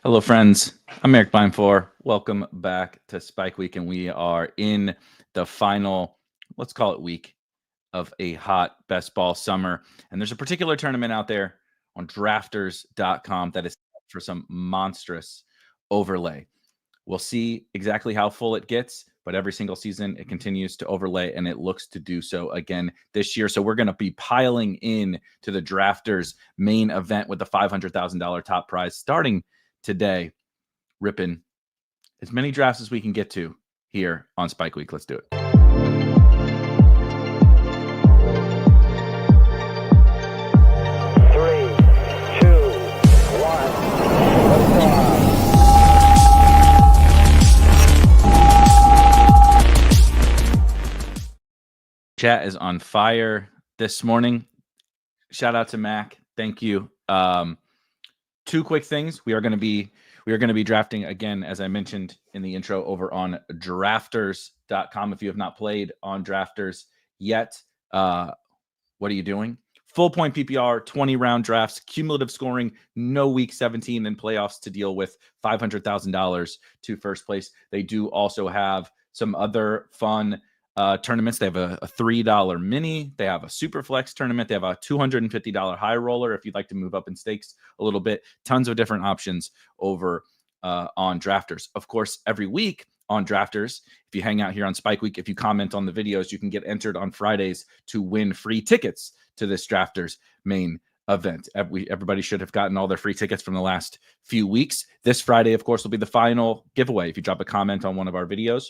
Hello, friends. I'm Eric Blindfor. Welcome back to Spike Week, and we are in the final, let's call it week of a hot best ball summer. And there's a particular tournament out there on drafters.com that is for some monstrous overlay. We'll see exactly how full it gets, but every single season it continues to overlay, and it looks to do so again this year. So we're going to be piling in to the drafters main event with the $500,000 top prize starting today, ripping as many drafts as we can get to here on Spike Week. Let's do it. Chat is on fire this morning. Shout out to Mac. Thank you. Two quick things. We are going to be drafting again, as I mentioned in the intro, over on drafters.com. If you have not played on drafters yet, what are you doing? Full point PPR, 20 round drafts, cumulative scoring, no week 17 in playoffs to deal with, $500,000 to first place. They do also have some other fun tournaments. They have a $3 mini. They have a super flex tournament. They have a $250 high roller if you'd like to move up in stakes a little bit. Tons of different options over on drafters. Of course, every week on drafters, if you hang out here on Spike Week, if you comment on the videos, you can get entered on Fridays to win free tickets to this drafters main event. Everybody should have gotten all their free tickets from the last few weeks. This Friday, of course, will be the final giveaway. If you drop a comment on one of our videos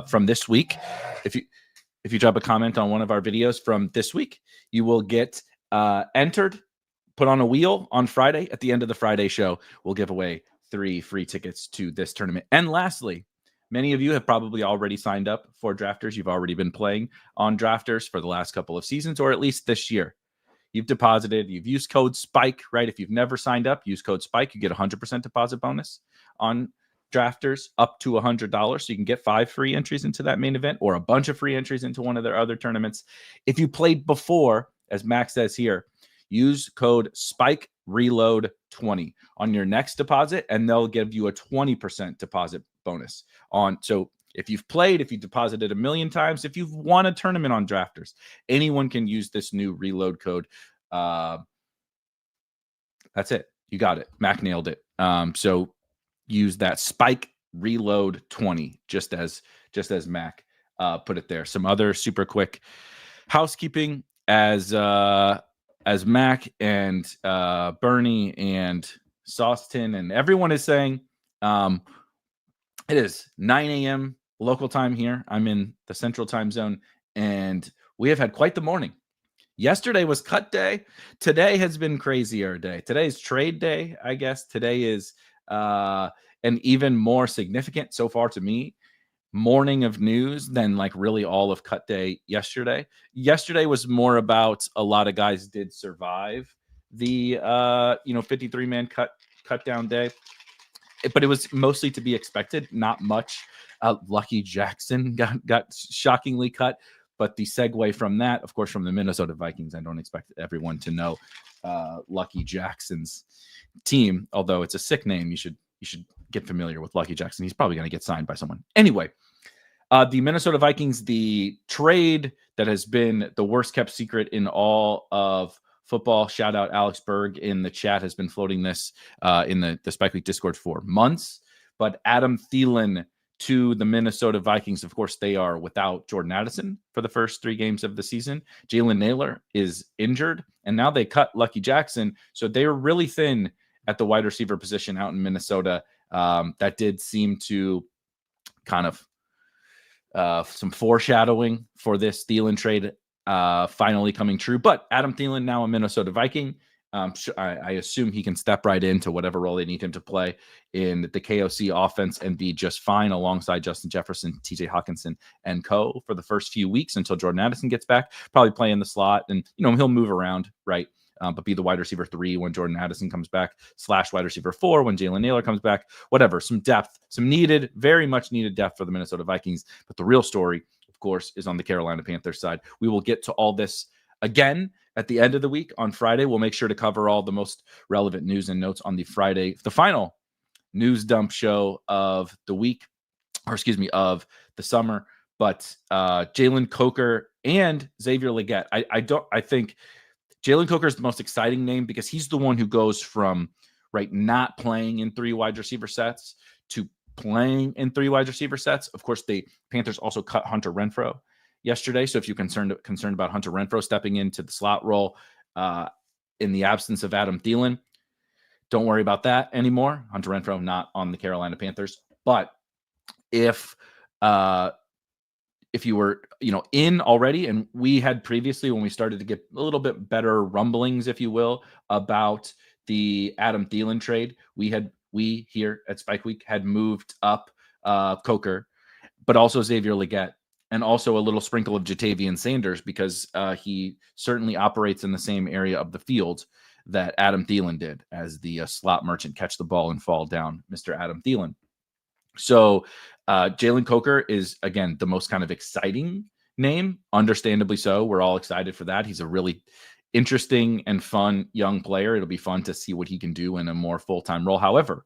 from this week, if you drop a comment on one of our videos from this week, you will get entered, put on a wheel on Friday. At the end of the Friday show, we'll give away 3 free tickets to this tournament. And lastly, many of you have probably already signed up for drafters. You've already been playing on drafters for the last couple of seasons, or at least this year. You've deposited, you've used code SPIKE, right? If you've never signed up, use code SPIKE. You get 100% deposit bonus on drafters up to $100. So you can get 5 free entries into that main event or a bunch of free entries into one of their other tournaments. If you played before, as Max says here, use code SPIKE RELOAD 20 on your next deposit, and they'll give you a 20% deposit bonus on. So if you've played, if you deposited 1 million times, if you've won a tournament on drafters, anyone can use this new reload code. That's it. You got it. Mac nailed it. So use that SPIKE RELOAD 20, just as Mac put it there. Some other super quick housekeeping as Mac and Bernie and Sauceton and everyone is saying. It is 9 a.m. local time here. I'm in the central time zone, and we have had quite the morning. Yesterday was cut day. Today has been crazier day. Today's trade day, I guess. Today is an even more significant, so far to me, morning of news than like really all of cut day yesterday. Yesterday was more about a lot of guys did survive the 53-man cut down day. But it was mostly to be expected. Not much. Lucky Jackson got shockingly cut. But the segue from that, of course, from the Minnesota Vikings, I don't expect everyone to know Lucky Jackson's team. Although it's a sick name, you should get familiar with Lucky Jackson. He's probably going to get signed by someone. Anyway, the Minnesota Vikings, the trade that has been the worst kept secret in all of football. Shout out Alex Berg in the chat, has been floating this in the Spike Week Discord for months. But Adam Thielen to the Minnesota Vikings. Of course, they are without Jordan Addison for the first 3 games of the season. Jalen Nailor is injured, and now they cut Lucky Jackson. So they were really thin at the wide receiver position out in Minnesota. That did seem to kind of some foreshadowing for this Thielen trade finally coming true. But Adam Thielen, now a Minnesota Viking. I assume he can step right into whatever role they need him to play in the KOC offense and be just fine alongside Justin Jefferson, TJ Hawkinson, and co. for the first few weeks until Jordan Addison gets back. Probably play in the slot, and he'll move around, right? But be the wide receiver 3 when Jordan Addison comes back, / wide receiver 4 when Jalen Nailor comes back. Whatever, some depth, some needed, very much needed depth for the Minnesota Vikings. But the real story, of course, is on the Carolina Panthers side. We will get to all this again at the end of the week on Friday. We'll make sure to cover all the most relevant news and notes on the Friday, the final news dump show of the week, or excuse me, of the summer. But Jalen Coker and Xavier Legette, I think Jalen Coker is the most exciting name because he's the one who goes from not playing in 3 wide receiver sets to playing in 3 wide receiver sets. Of course, the Panthers also cut Hunter Renfrow yesterday. So if you're concerned about Hunter Renfrow stepping into the slot role in the absence of Adam Thielen, don't worry about that anymore. Hunter Renfrow not on the Carolina Panthers. But if you were, in already, and we had previously when we started to get a little bit better rumblings, if you will, about the Adam Thielen trade, we here at Spike Week had moved up Coker, but also Xavier Legette, and also a little sprinkle of Jatavian Sanders because he certainly operates in the same area of the field that Adam Thielen did as the slot merchant, catch the ball and fall down, Mr. Adam Thielen. So Jalen Coker is, again, the most kind of exciting name, understandably so. We're all excited for that. He's a really interesting and fun young player. It'll be fun to see what he can do in a more full-time role. However,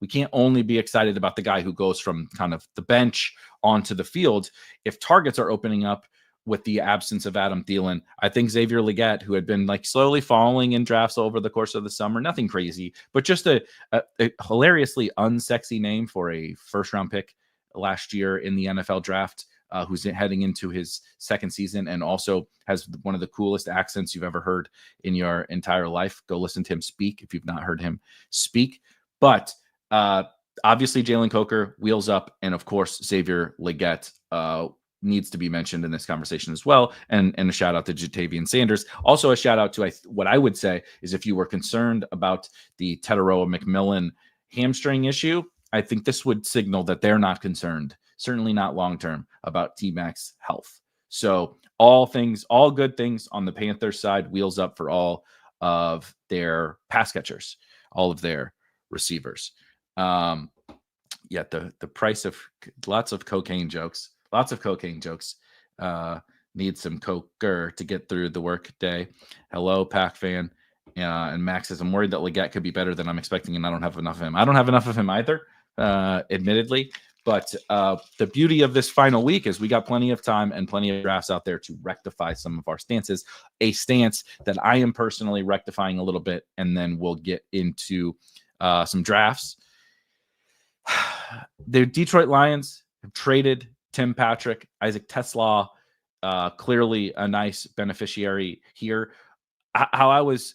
we can't only be excited about the guy who goes from kind of the bench onto the field. If targets are opening up with the absence of Adam Thielen, I think Xavier Legette, who had been slowly falling in drafts over the course of the summer, nothing crazy, but just a hilariously unsexy name for a first-round pick last year in the NFL draft, who's heading into his second season and also has one of the coolest accents you've ever heard in your entire life. Go listen to him speak if you've not heard him speak. But obviously, Jalen Coker wheels up, and of course, Xavier Legette needs to be mentioned in this conversation as well. And a shout out to Jatavian Sanders. Also, a shout out to what I would say is if you were concerned about the Tetairoa McMillan hamstring issue, I think this would signal that they're not concerned, certainly not long term, about T-Mac's health. So all good things on the Panthers side, wheels up for all of their pass catchers, all of their receivers. The price of lots of cocaine jokes need some Coker to get through the work day. Hello, Pack fan. And Max says, I'm worried that Legette could be better than I'm expecting, and I don't have enough of him. I don't have enough of him either, admittedly. But the beauty of this final week is we got plenty of time and plenty of drafts out there to rectify some of our stances. A stance that I am personally rectifying a little bit, and then we'll get into some drafts. The Detroit Lions have traded Tim Patrick, Isaac TeSlaa, clearly a nice beneficiary here. How I was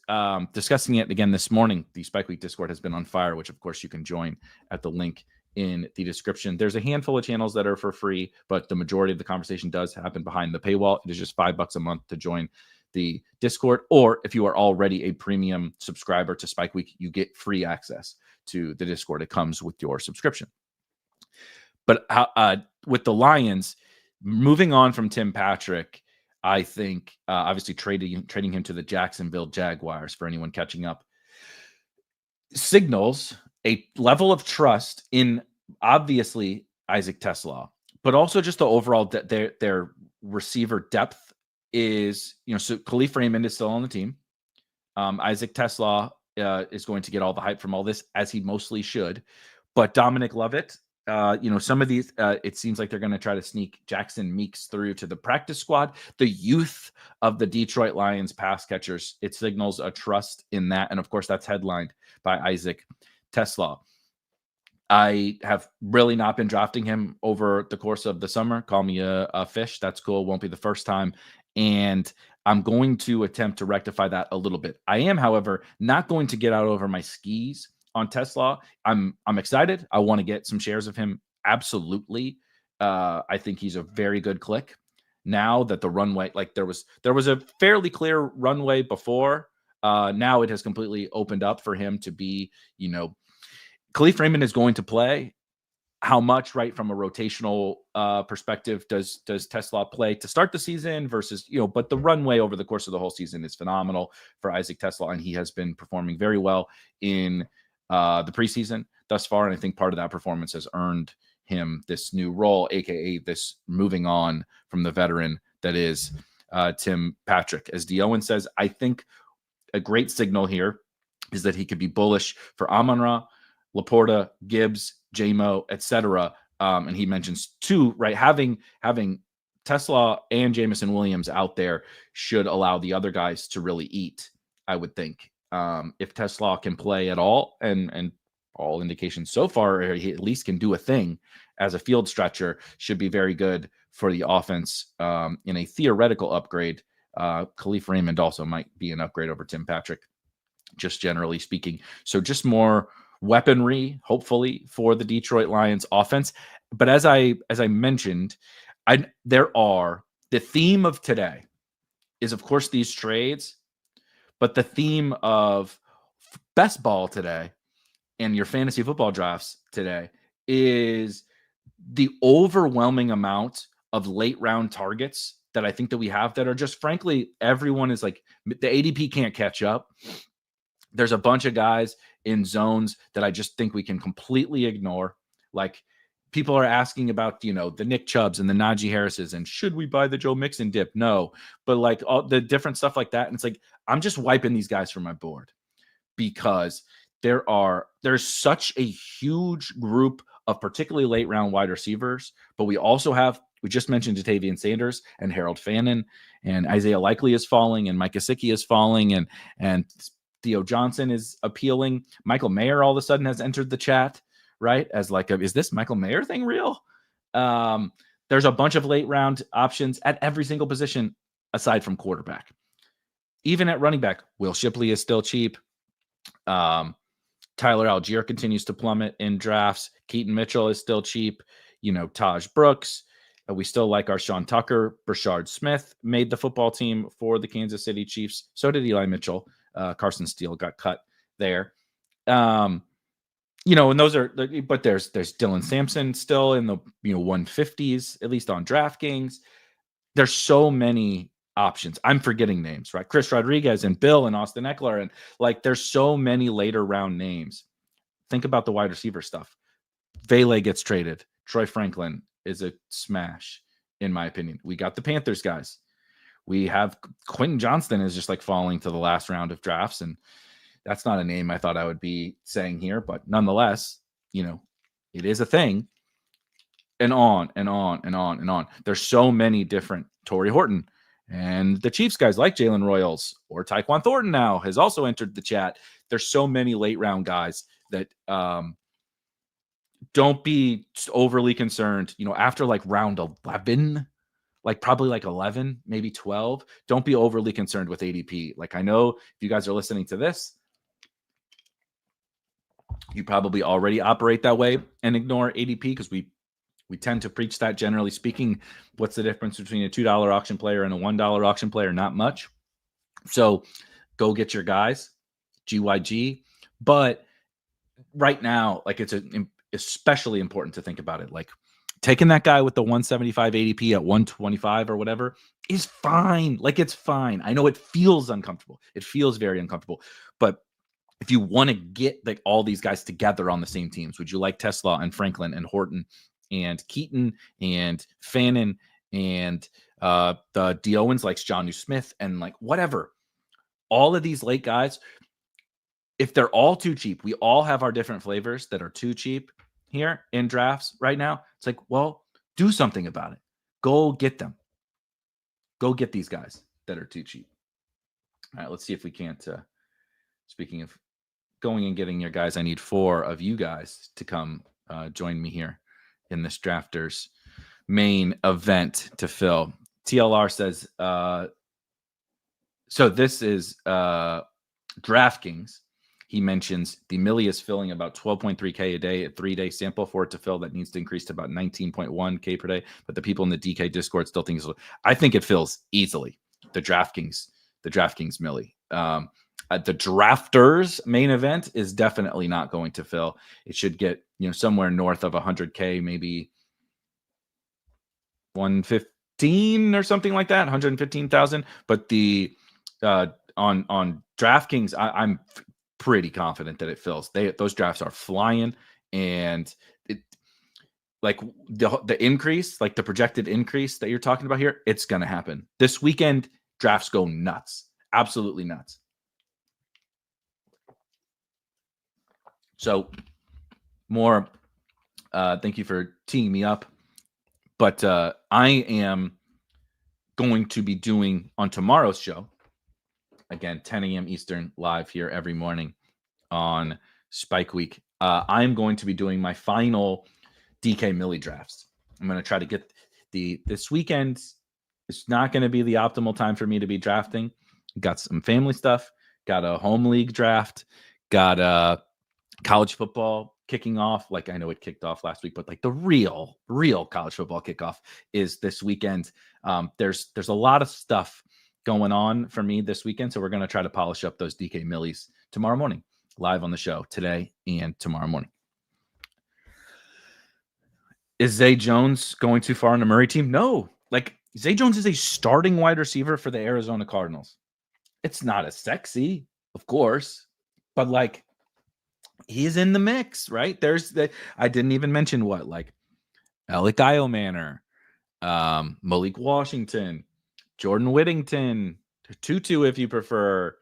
discussing it again this morning, the Spike Week Discord has been on fire, which of course you can join at the link in the description. There's a handful of channels that are for free, but the majority of the conversation does happen behind the paywall. It is just $5 a month to join the Discord, or if you are already a premium subscriber to Spike Week, you get free access to the Discord. It comes with your subscription. But with the Lions, moving on from Tim Patrick, I think obviously trading him to the Jacksonville Jaguars, for anyone catching up, signals a level of trust in obviously Isaac TeSlaa, but also just the overall their receiver depth is, so Khalif Raymond is still on the team. Isaac TeSlaa is going to get all the hype from all this, as he mostly should. But Dominic Lovett, some of these, it seems like they're going to try to sneak Jackson Meeks through to the practice squad. The youth of the Detroit Lions pass catchers, it signals a trust in that. And of course, that's headlined by Isaac TeSlaa. I have really not been drafting him over the course of the summer. Call me a fish. That's cool. Won't be the first time. And I'm going to attempt to rectify that a little bit. I am, however, not going to get out over my skis on TeSlaa. I'm excited. I want to get some shares of him. Absolutely. I think he's a very good click. Now that the runway, there was a fairly clear runway before. Now it has completely opened up for him to be, Khalif Raymond is going to play. How much, right, from a rotational perspective, does TeSlaa play to start the season versus, but the runway over the course of the whole season is phenomenal for Isaac TeSlaa, and he has been performing very well in the preseason thus far. And I think part of that performance has earned him this new role, aka this moving on from the veteran that is Tim Patrick. As D. Owen says, I think a great signal here is that he could be bullish for Amon-Ra, Laporta, Gibbs, JMO, etc. And he mentions too, right? Having TeSlaa and Jameson Williams out there should allow the other guys to really eat, I would think. If TeSlaa can play at all, and all indications so far, he at least can do a thing as a field stretcher, should be very good for the offense in a theoretical upgrade. Khalif Raymond also might be an upgrade over Tim Patrick, just generally speaking. So just more weaponry, hopefully, for the Detroit Lions offense. But as I mentioned, the theme of today is, of course, these trades, but the theme of best ball today and your fantasy football drafts today is the overwhelming amount of late round targets that I think that we have that are just, frankly, everyone is like, the ADP can't catch up. There's a bunch of guys in zones that I just think we can completely ignore. Like, people are asking about, the Nick Chubbs and the Najee Harrises, and should we buy the Joe Mixon dip? No, but like all the different stuff like that. And it's like, I'm just wiping these guys from my board because there's such a huge group of particularly late round wide receivers, but we just mentioned Ja'Tavion Sanders and Harold Fannin, and Isaiah Likely is falling, and Mike Gesicki is falling, and Theo Johnson is appealing. Michael Mayer all of a sudden has entered the chat, right? As like, is this Michael Mayer thing real? There's a bunch of late round options at every single position aside from quarterback. Even at running back, Will Shipley is still cheap. Tyler Algier continues to plummet in drafts. Keaton Mitchell is still cheap. Taj Brooks. We still like our Sean Tucker. Brashard Smith made the football team for the Kansas City Chiefs. So did Eli Mitchell. Carson Steele got cut there. And those are, but there's Dylan Sampson still in the 150s, at least on DraftKings. There's so many options. I'm forgetting names, right? Chris Rodriguez and Bill and Austin Eckler, and like, there's so many later round names. Think about the wide receiver stuff. Vele gets traded. Troy Franklin is a smash, in my opinion. We got the Panthers guys. We have Quentin Johnston is just like falling to the last round of drafts, and that's not a name I thought I would be saying here, but nonetheless, it is a thing. And on and on and on and on. There's so many different. Torrey Horton and the Chiefs guys like Jalen Royals, or Tyquan Thornton now has also entered the chat. There's so many late round guys that don't be overly concerned. After like round 11, like probably like 11, maybe 12, don't be overly concerned with ADP. Like, I know if you guys are listening to this, you probably already operate that way and ignore ADP because we tend to preach that, generally speaking. What's the difference between a $2 auction player and a $1 auction player? Not much. So go get your guys, GYG. But right now, like, it's especially important to think about it. Like, taking that guy with the 175 ADP at 125 or whatever is fine. Like, it's fine. I know it feels uncomfortable. It feels very uncomfortable. But if you want to get like all these guys together on the same teams, would you like TeSlaa and Franklin and Horton and Keaton and Fannin and the D. Owens likes Jonnu Smith and like whatever? All of these late guys, if they're all too cheap, we all have our different flavors that are too cheap here in drafts right now. It's like, well, do something about it. Go get them. Go get these guys that are too cheap. All right, let's see if we can't. Speaking of going and getting your guys, I need 4 of you guys to come join me here in this drafters main event to fill. TLR says, so this is DraftKings. He mentions the Millie is filling about 12.3K a day at 3-day sample for it to fill. That needs to increase to about 19.1K per day. But the people in the DK Discord still think I think it fills easily. The DraftKings Millie. The drafters main event is definitely not going to fill. It should get somewhere north of 100K, maybe 115 or something like that, 115,000. But the on DraftKings, I'm pretty confident that it fills. Those drafts are flying, and like the increase, like the projected increase that you're talking about here, it's going to happen. This weekend, drafts go nuts. Absolutely nuts. So more, thank you for teeing me up. But I am going to be doing on tomorrow's show, again, 10 a.m. Eastern, live here every morning on Spike Week. I'm going to be doing my final DK Millie drafts. I'm going to try to get this weekend. It's not going to be the optimal time for me to be drafting. Got some family stuff, got a home league draft, got college football kicking off. Like I know it kicked off last week, but like the real college football kickoff is this weekend. There's a lot of stuff going on for me this weekend. So we're going to try to polish up those DK Millies tomorrow morning, live on the show today and tomorrow morning. Is Zay Jones going too far on the Murray team? No. Like Zay Jones is a starting wide receiver for the Arizona Cardinals. It's not as sexy, of course, but like he's in the mix, right? I didn't even mention like Alec Manor, Malik Washington, Jordan Whittington, Tutu, if you prefer.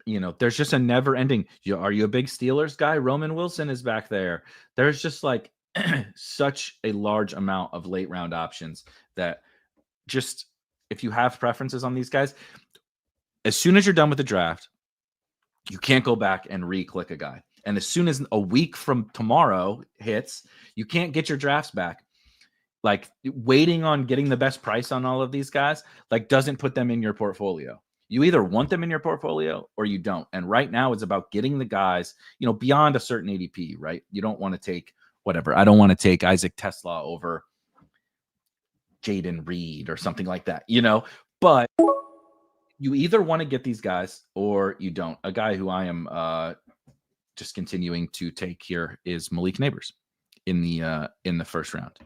There's just a never ending. Are you a big Steelers guy? Roman Wilson is back there. There's just like such a large amount of late round options that just, if you have preferences on these guys, as soon as you're done with the draft, you can't go back and re-click a guy. And as soon as a week from tomorrow hits, you can't get your drafts back. Like waiting on getting the best price on all of these guys, like doesn't put them in your portfolio. You either want them in your portfolio or you don't. And right now it's about getting the guys, beyond a certain ADP, right? You don't want to take whatever. I don't want to take Isaac Tesla over Jaden Reed or something like that, but you either want to get these guys or you don't. A guy who I am just continuing to take here is Malik Nabers in the first round.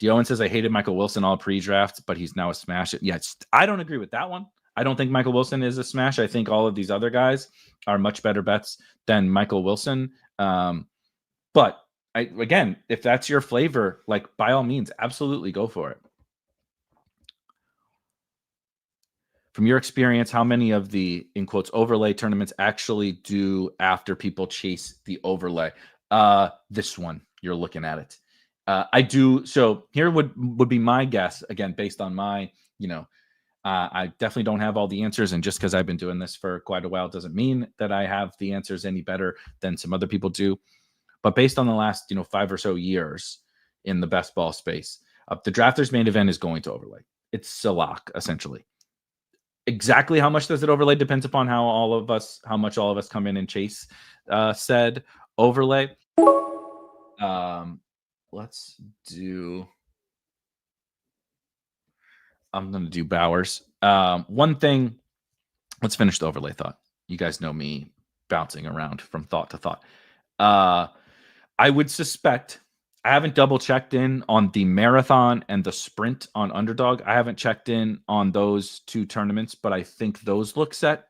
Dioen says, I hated Michael Wilson all pre-draft, but he's now a smash. Yeah, I don't agree with that one. I don't think Michael Wilson is a smash. I think all of these other guys are much better bets than Michael Wilson. But again, if that's your flavor, like by all means, absolutely go for it. From your experience, how many of the, in quotes, overlay tournaments actually do after people chase the overlay? This one, you're looking at it. I do. So here would be my guess, again, based on my, I definitely don't have all the answers. And just because I've been doing this for quite a while doesn't mean that I have the answers any better than some other people do. But based on the last, 5 or so years in the best ball space, the drafters main event is going to overlay. It's a lock, essentially. Exactly how much does it overlay depends upon how much all of us come in and chase said overlay. Let's do. I'm going to do Bowers. One thing. Let's finish the overlay thought. You guys know me bouncing around from thought to thought. I would suspect. I haven't double checked in on the marathon and the sprint on Underdog. I haven't checked in on those two tournaments, but I think those look set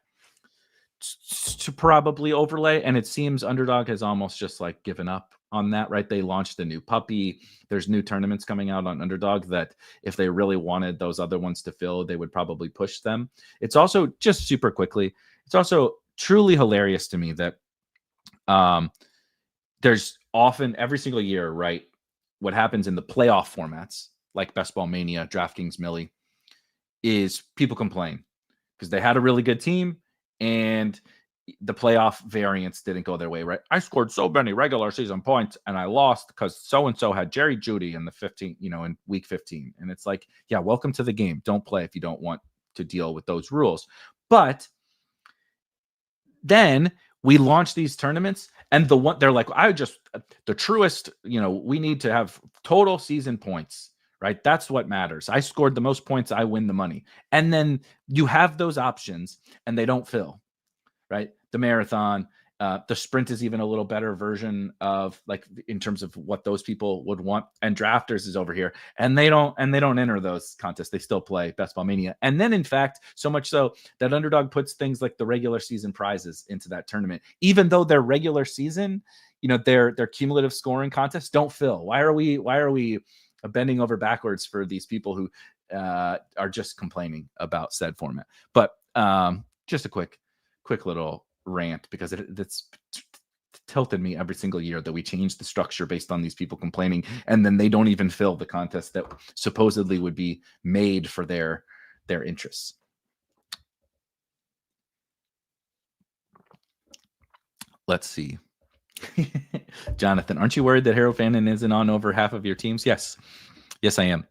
to probably overlay. And it seems Underdog has almost just like given up on that, right? They launched a new puppy. There's new tournaments coming out on Underdog that if they really wanted those other ones to fill, they would probably push them. It's also just super quickly. It's also truly hilarious to me that there's often every single year, right? What happens in the playoff formats like Best Ball Mania, DraftKings Millie is people complain because they had a really good team and the playoff variants didn't go their way, right? I scored so many regular season points and I lost because so-and-so had Jerry Jeudy in the 15, in week 15. And it's like, yeah, welcome to the game. Don't play if you don't want to deal with those rules. But then we launch these tournaments and they're like, the truest, we need to have total season points, right? That's what matters. I scored the most points. I win the money. And then you have those options and they don't fill, right? The marathon The sprint is even a little better version of like in terms of what those people would want. And drafters is over here, and they don't enter those contests. They still play Best Ball Mania. And then in fact, so much so that Underdog puts things like the regular season prizes into that tournament, even though their regular season, their cumulative scoring contests don't fill. Why are we bending over backwards for these people who are just complaining about said format? But just a quick little rant, because that's tilted me every single year that we change the structure based on these people complaining, and then they don't even fill the contest that supposedly would be made for their interests. Let's see. Jonathan, aren't you worried that Harold Fannin isn't on over half of your teams? Yes, I am.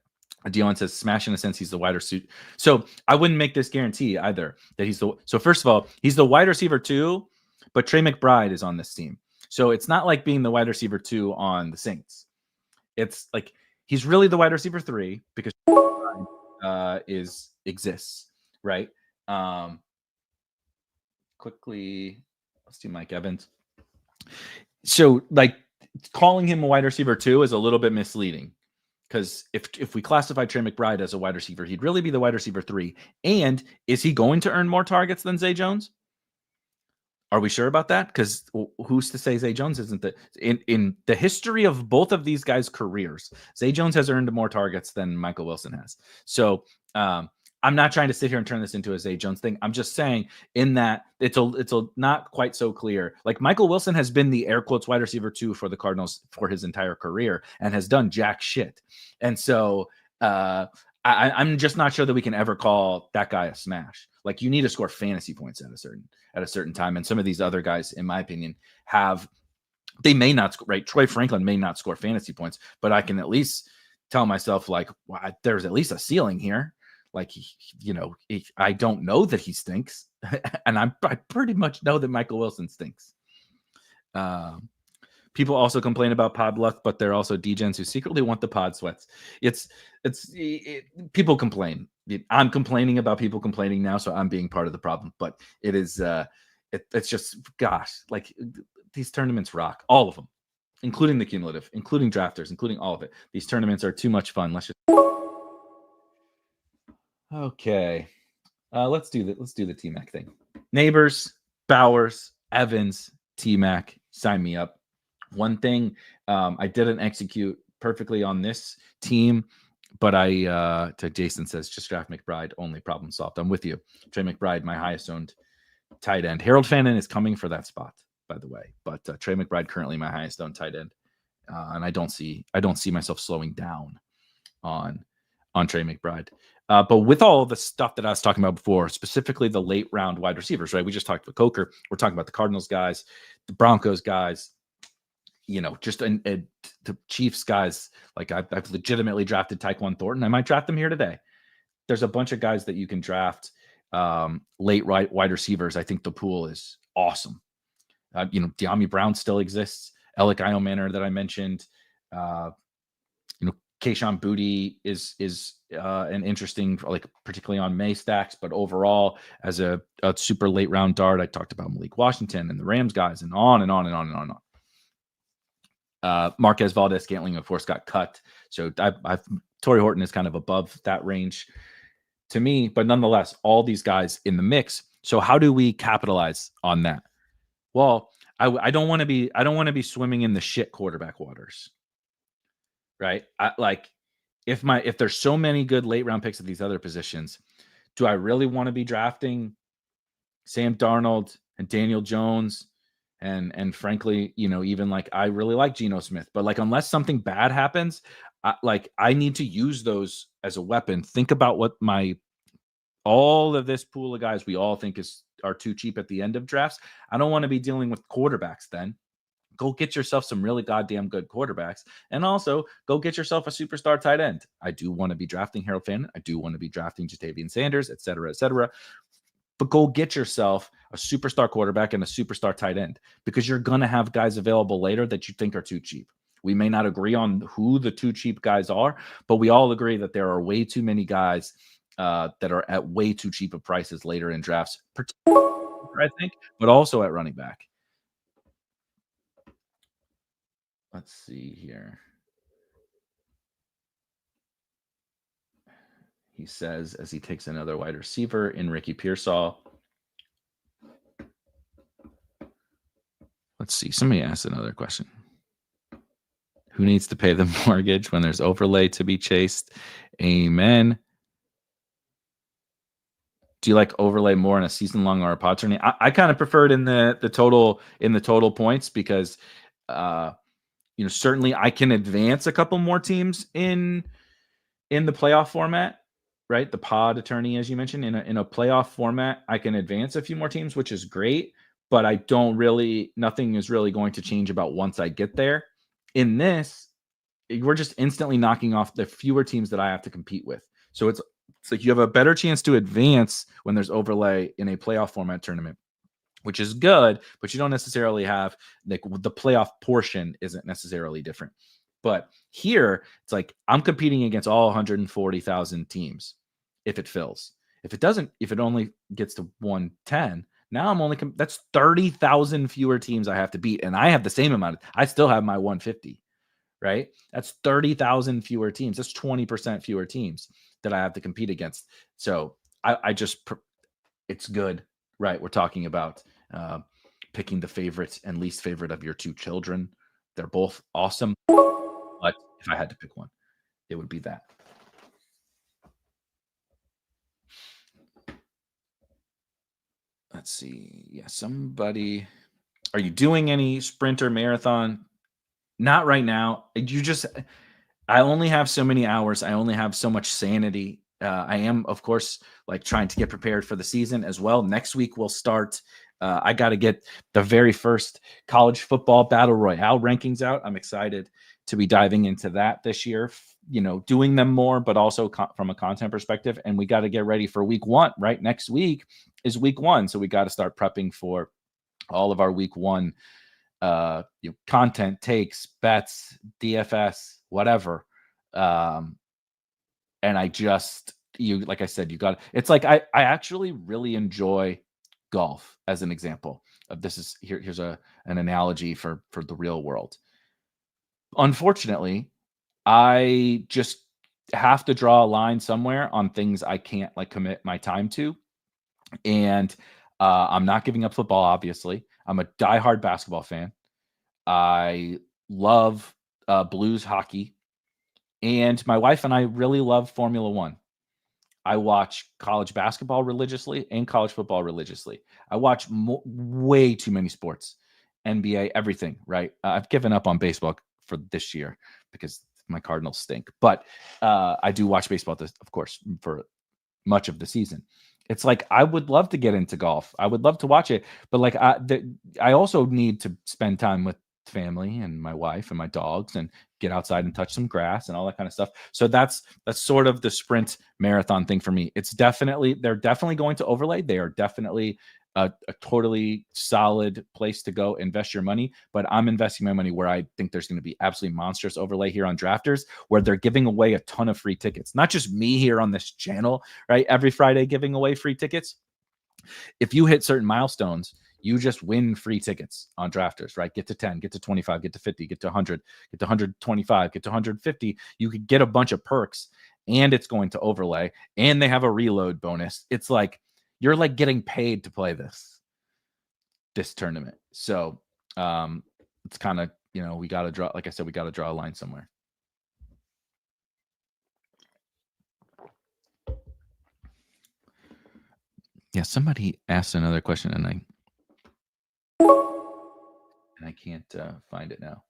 Dion says, smash in a sense he's the wide receiver. So I wouldn't make this guarantee either that he's the. So first of all, he's the wide receiver 2, but Trey McBride is on this team. So it's not like being the wide receiver 2 on the Saints. It's like he's really the wide receiver 3 because exists, right? Quickly, let's do Mike Evans. So like calling him a wide receiver 2 is a little bit misleading. Because if we classify Trey McBride as a wide receiver, he'd really be the wide receiver 3. And is he going to earn more targets than Zay Jones? Are we sure about that? Because who's to say Zay Jones isn't in the history of both of these guys' careers, Zay Jones has earned more targets than Michael Wilson has. So I'm not trying to sit here and turn this into a Zay Jones thing. I'm just saying in that it's a not quite so clear. Like Michael Wilson has been the air quotes wide receiver 2 for the Cardinals for his entire career and has done jack shit. And so I'm just not sure that we can ever call that guy a smash. Like you need to score fantasy points at a certain time. And some of these other guys, in my opinion, they may not, right? Troy Franklin may not score fantasy points, but I can at least tell myself like, well, there's at least a ceiling here. Like, I don't know that he stinks. And I pretty much know that Michael Wilson stinks. People also complain about pod luck, but they're also degens who secretly want the pod sweats. People complain. I'm complaining about people complaining now, so I'm being part of the problem. But it is, it's just, gosh, like these tournaments rock, all of them, including the cumulative, including drafters, including all of it. These tournaments are too much fun. Okay, let's do the T-Mac thing. Neighbors, Bowers, Evans, T-Mac, sign me up. One thing I didn't execute perfectly on this team, but to Jason says, just draft McBride, only problem solved. I'm with you. Trey McBride, my highest owned tight end. Harold Fannin is coming for that spot, by the way, but Trey McBride currently my highest owned tight end, and I don't see myself slowing down on Trey McBride. But with all the stuff that I was talking about before, specifically the late round wide receivers, right? We just talked about Coker. We're talking about the Cardinals guys, the Broncos guys, just the Chiefs guys. Like I've legitimately drafted Tyquan Thornton. I might draft him here today. There's a bunch of guys that you can draft late wide receivers. I think the pool is awesome. De'Ami Brown still exists. Alec Iomanner that I mentioned. Kayshon Boutte is an interesting, like particularly on May stacks, but overall as a super late round dart. I talked about Malik Washington and the Rams guys, and on and on and on and on and on. Marquez Valdes-Scantling, of course, got cut, so Torrey Horton is kind of above that range to me, but nonetheless, all these guys in the mix. So how do we capitalize on that? Well, I don't want to be swimming in the shit quarterback waters. Right. If there's so many good late round picks at these other positions, do I really want to be drafting Sam Darnold and Daniel Jones and frankly, even like I really like Geno Smith, but like unless something bad happens, I need to use those as a weapon. Think about what all of this pool of guys we all think are too cheap at the end of drafts. I don't want to be dealing with quarterbacks then. Go get yourself some really goddamn good quarterbacks, and also go get yourself a superstar tight end. I do want to be drafting Harold Fannin. I do want to be drafting Jatavian Sanders, et cetera, et cetera. But go get yourself a superstar quarterback and a superstar tight end, because you're going to have guys available later that you think are too cheap. We may not agree on who the too cheap guys are, but we all agree that there are way too many guys that are at way too cheap of prices later in drafts, I think, but also at running back. Let's see here. He says as he takes another wide receiver in Ricky Pearsall. Let's see. Somebody asked another question. Who needs to pay the mortgage when there's overlay to be chased? Amen. Do you like overlay more in a season long or a pod tourney? I kind of prefer it in the total points because certainly I can advance a couple more teams in the playoff format, right? The pod attorney, as you mentioned, in a playoff format, I can advance a few more teams, which is great. But nothing is really going to change about once I get there. In this, we're just instantly knocking off the fewer teams that I have to compete with. So it's like you have a better chance to advance when there's overlay in a playoff format tournament, which is good, but you don't necessarily have the playoff portion isn't necessarily different. But here, it's like I'm competing against all 140,000 teams if it fills. If it only gets to 110, now I'm only that's 30,000 fewer teams I have to beat, and I have the same amount. I still have my 150, right? That's 30,000 fewer teams. That's 20% fewer teams that I have to compete against. So it's good, right? We're talking about picking the favorite and least favorite of your two children. They're both awesome, but if I had to pick one, it would be that. Let's see. Yeah, somebody. Are you doing any sprint or marathon? Not right now. I only have so many hours. I only have so much sanity. I am, of course, like trying to get prepared for the season as well. Next week we'll start. I got to get the very first college football battle royale rankings out. I'm excited to be diving into that this year, doing them more, but also from a content perspective. And we got to get ready for week 1, right? Next week is week 1. So we got to start prepping for all of our week 1 content, takes, bets, DFS, whatever. And I just, like I said, it's like, I actually really enjoy golf as an example of this. Here's an analogy for the real world. Unfortunately, I just have to draw a line somewhere on things I can't commit my time to. And I'm not giving up football, obviously. I'm a diehard basketball fan. I love Blues hockey. And my wife and I really love Formula One. I watch college basketball religiously and college football religiously. I watch way too many sports, NBA, everything, right? I've given up on baseball for this year because my Cardinals stink. But I do watch baseball, of course, for much of the season. It's like I would love to get into golf. I would love to watch it. But I also need to spend time with family and my wife and my dogs and get outside and touch some grass and all that kind of stuff. So that's sort of the sprint marathon thing for me. They're definitely going to overlay. They are definitely a totally solid place to go invest your money. But I'm investing my money where I think there's going to be absolutely monstrous overlay here on Drafters, where they're giving away a ton of free tickets. Not just me here on this channel, right? Every Friday giving away free tickets. If you hit certain milestones, you just win free tickets on Drafters, right? Get to 10, get to 25, get to 50, get to 100, get to 125, get to 150. You could get a bunch of perks, and it's going to overlay, and they have a reload bonus. It's like you're like getting paid to play this tournament. So it's kind of, we got to draw, like I said, we got to draw a line somewhere. Yeah, somebody asked another question, and I can't find it now.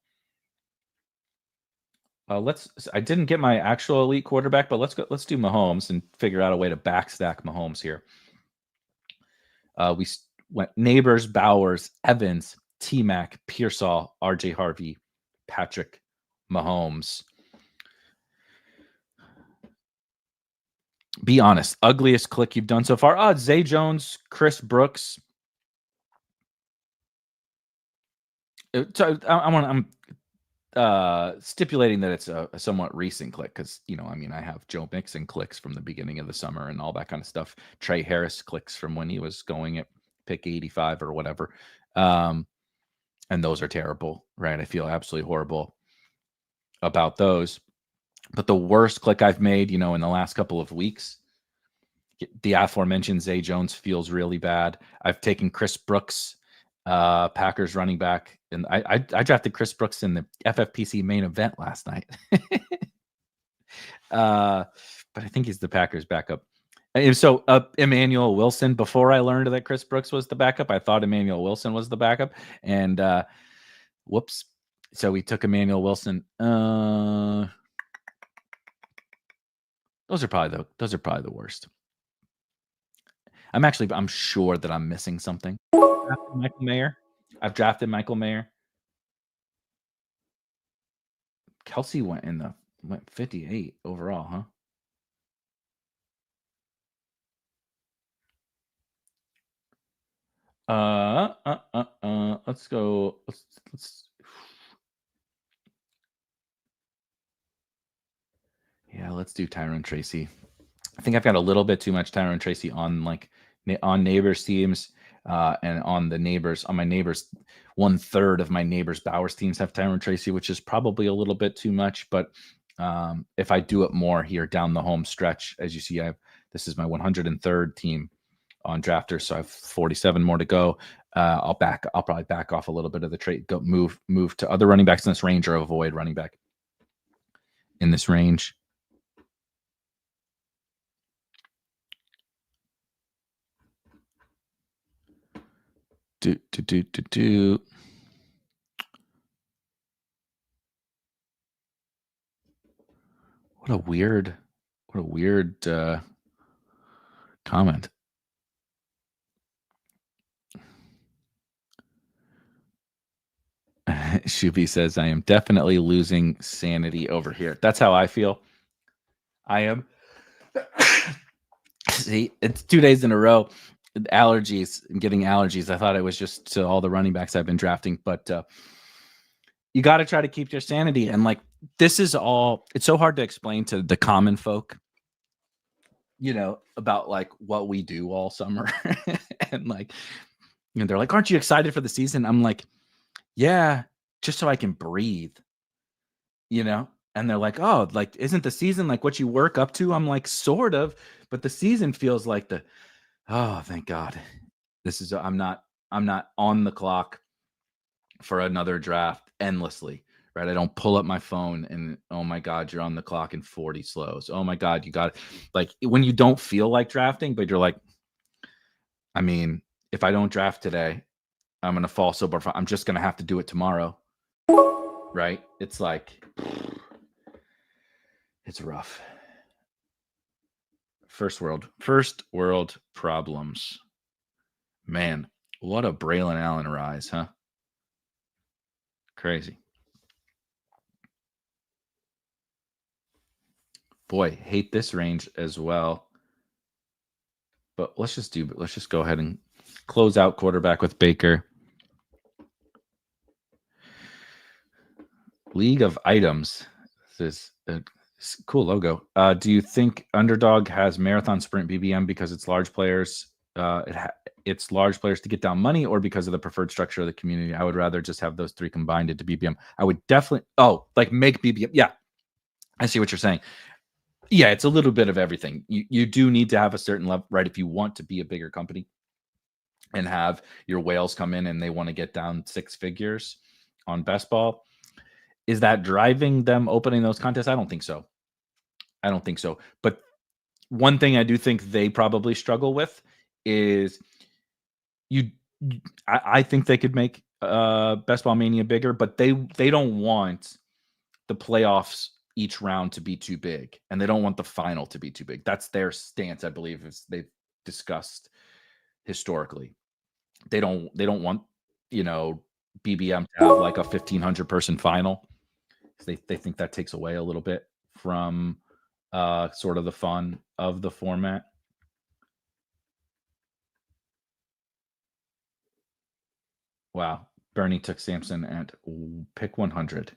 I didn't get my actual elite quarterback, but let's do Mahomes and figure out a way to backstack Mahomes here. We went Neighbors, Bowers, Evans, T-Mac, Pearsall, RJ Harvey, Patrick Mahomes. Be honest, ugliest click you've done so far. Zay Jones, Chris Brooks. So I'm stipulating that it's a somewhat recent click because, I have Joe Mixon clicks from the beginning of the summer and all that kind of stuff. Trey Harris clicks from when he was going at pick 85 or whatever. And those are terrible, right? I feel absolutely horrible. about those. But the worst click I've made, in the last couple of weeks, the aforementioned Zay Jones feels really bad. I've taken Chris Brooks, Packers running back, and I drafted Chris Brooks in the FFPC main event last night. But I think he's the Packers backup. And so Emmanuel Wilson, before I learned that Chris Brooks was the backup, I thought Emmanuel Wilson was the backup. And whoops. So we took Emmanuel Wilson. Those are probably the worst. I'm sure that I'm missing something. Michael Mayer. I've drafted Michael Mayer. Kelsey went 58 overall, huh? Let's go. Let's do Tyrone Tracy. I think I've got a little bit too much Tyrone Tracy on neighbors teams, and on my neighbors. 1/3 of my neighbors Bowers teams have Tyrone Tracy, which is probably a little bit too much. But if I do it more here down the home stretch, as you see, this is my 103rd team on Drafter, so I have 47 more to go. I'll probably back off a little bit of the trade, go move to other running backs in this range, or avoid running back in this range. What a weird comment. Shubi says, I am definitely losing sanity over here. That's how I feel. I am. See, it's 2 days in a row. Allergies. I'm getting allergies. I thought it was just to all the running backs I've been drafting, but you got to try to keep your sanity. And this is all, it's so hard to explain to the common folk, about what we do all summer. And they're like, aren't you excited for the season? I'm like, yeah, just so I can breathe, and they're like, oh, isn't the season what you work up to? I'm like, sort of, but the season feels like oh, thank God. I'm not on the clock for another draft endlessly, right? I don't pull up my phone and, oh my God, you're on the clock in 40 slows. Oh my God, you got when you don't feel like drafting, but you're like, I mean, if I don't draft today, I'm going to fall sober. I'm just going to have to do it tomorrow. Right? It's it's rough. First world problems. Man, what a Braylon Allen rise, huh? Crazy. Boy, hate this range as well. But let's just go ahead and close out quarterback with Baker. League of Items. This is a cool logo. Do you think Underdog has marathon sprint BBM because it's large players? It's large players to get down money, or because of the preferred structure of the community? I would rather just have those three combined into BBM. I would definitely make BBM. Yeah, I see what you're saying. Yeah, it's a little bit of everything. You do need to have a certain level, right? If you want to be a bigger company and have your whales come in and they want to get down 6 figures on best ball, is that driving them opening those contests? I don't think so. But one thing I do think they probably struggle with is I think they could make Best Ball Mania bigger, but they don't want the playoffs each round to be too big, and they don't want the final to be too big. That's their stance, I believe, as they've discussed historically. They don't want, BBM to have a 1,500 person final. They think that takes away a little bit from sort of the fun of the format. Wow. Bernie took Samson at pick 100.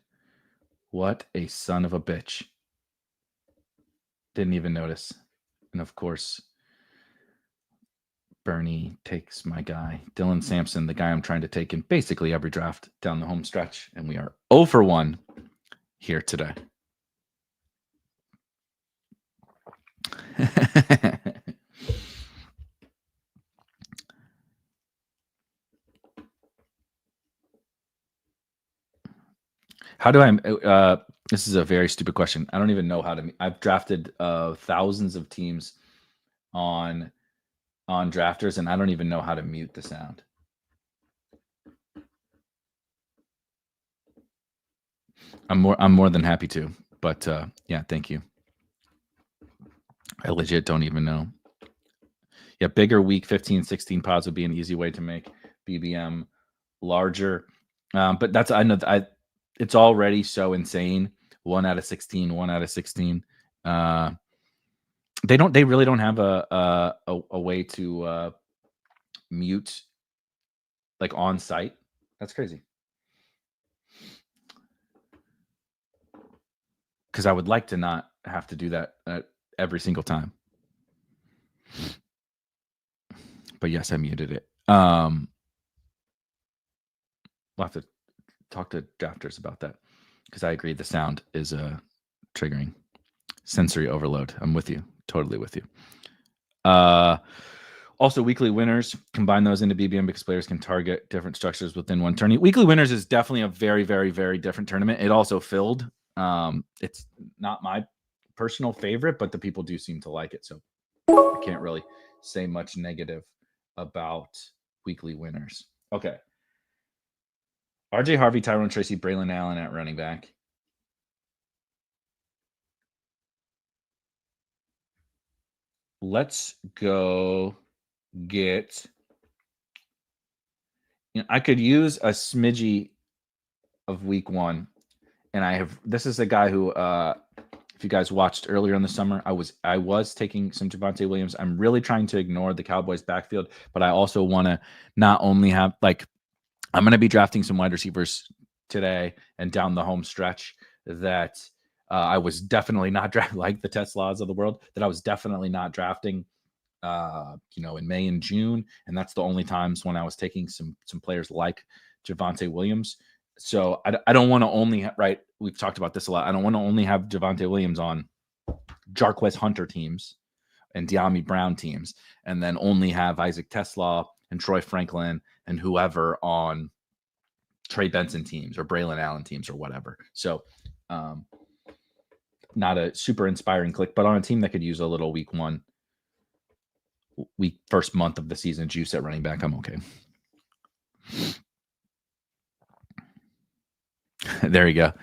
What a son of a bitch. Didn't even notice. And of course, Bernie takes my guy, Dylan Sampson, the guy I'm trying to take in basically every draft down the home stretch. And we are 0 for 1 here today. How do I this is a very stupid question. I don't even know how to I've drafted thousands of teams on drafters, and I don't even know how to mute the sound. I'm more than happy to, but yeah, thank you. I legit don't even know. Yeah, bigger week 15, 16 pods would be an easy way to make BBM larger. But that's I know it's already so insane. 1 out of 16, 1 out of 16. They really don't have a way to mute like on site. That's crazy. Because I would like to not have to do that every single time. But yes, I muted it. We'll have to talk to drafters about that because I agree the sound is triggering sensory overload. I'm with you, totally with you. Also, weekly winners, combine those into BBM because players can target different structures within one tourney. Weekly winners is definitely a very, very, very different tournament. It also filled. It's not my personal favorite, but the people do seem to like it. So I can't really say much negative about weekly winners. Okay. RJ Harvey, Tyrone Tracy, Braylon Allen at running back. Let's go get. I could use a smidgy of week 1, and this is a guy who, if you guys watched earlier in the summer, I was taking some Javonte Williams. I'm really trying to ignore the Cowboys backfield, but I also want to not only have I'm going to be drafting some wide receivers today and down the home stretch that I was definitely not drafting, like the Teslas of the world, that I was definitely not drafting, in May and June. And that's the only times when I was taking some players like Javonte Williams. So I don't want to only, we've talked about this a lot. I don't want to only have Javonte Williams on Jarquez Hunter teams and De'Ami Brown teams, and then only have Isaac Tesla and Troy Franklin and whoever on Trey Benson teams or Braylon Allen teams or whatever. So not a super inspiring click, but on a team that could use a little first month of the season juice at running back, I'm okay. There you go.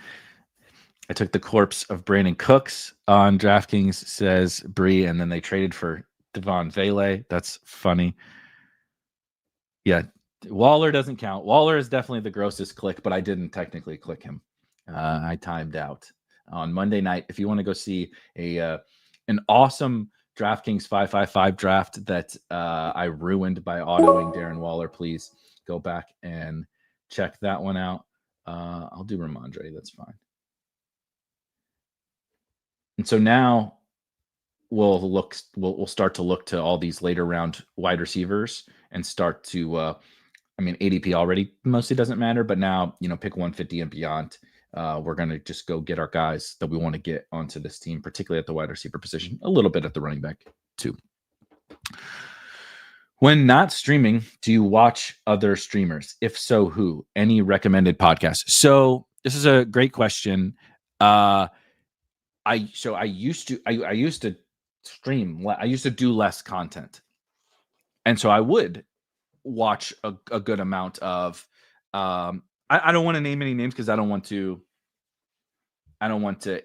I took the corpse of Brandon Cooks on DraftKings, says Bree, and then they traded for Devon Vele. That's funny. Yeah, Waller doesn't count. Waller is definitely the grossest click, but I didn't technically click him. I timed out on Monday night. If you want to go see an awesome DraftKings 555 draft that I ruined by autoing Darren Waller, please go back and check that one out. I'll do Ramondre. That's fine. And so now we'll start to look to all these later round wide receivers and start to ADP already mostly doesn't matter, but now, pick 150 and beyond. We're going to just go get our guys that we want to get onto this team, particularly at the wide receiver position, a little bit at the running back too. When not streaming, do you watch other streamers? If so, who? Any recommended podcasts? So this is a great question. I used to stream. I used to do less content, and so I would watch a good amount of. I don't want to name any names because I don't want to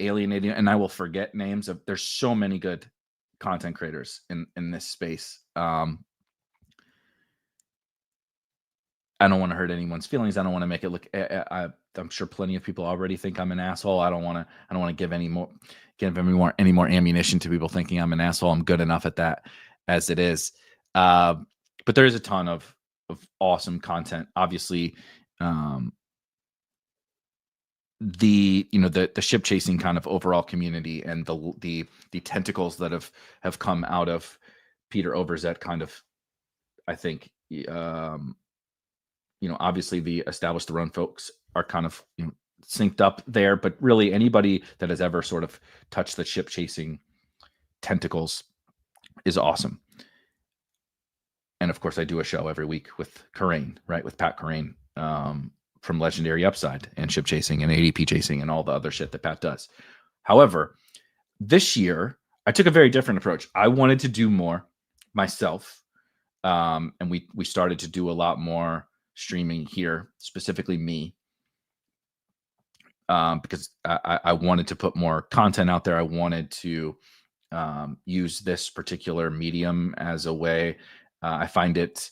alienate you, and I will forget names of. There's so many good content creators in this space. I don't want to hurt anyone's feelings. I don't want to make it look. I'm sure plenty of people already think I'm an asshole. I don't want to give any more ammunition to people thinking I'm an asshole. I'm good enough at that as it is. But there is a ton of awesome content. Obviously, the ship chasing kind of overall community and the tentacles that have come out of Peter Overzet kind of, I think, obviously the established the run folks are kind of synced up there, but really anybody that has ever sort of touched the ship chasing tentacles is awesome. And of course, I do a show every week with Kerrane, right? With Pat Kerrane from Legendary Upside and ship chasing and ADP chasing and all the other shit that Pat does. However, this year, I took a very different approach. I wanted to do more myself. And we started to do a lot more streaming here, specifically me, because I wanted to put more content out there. I wanted to use this particular medium as a way. I find it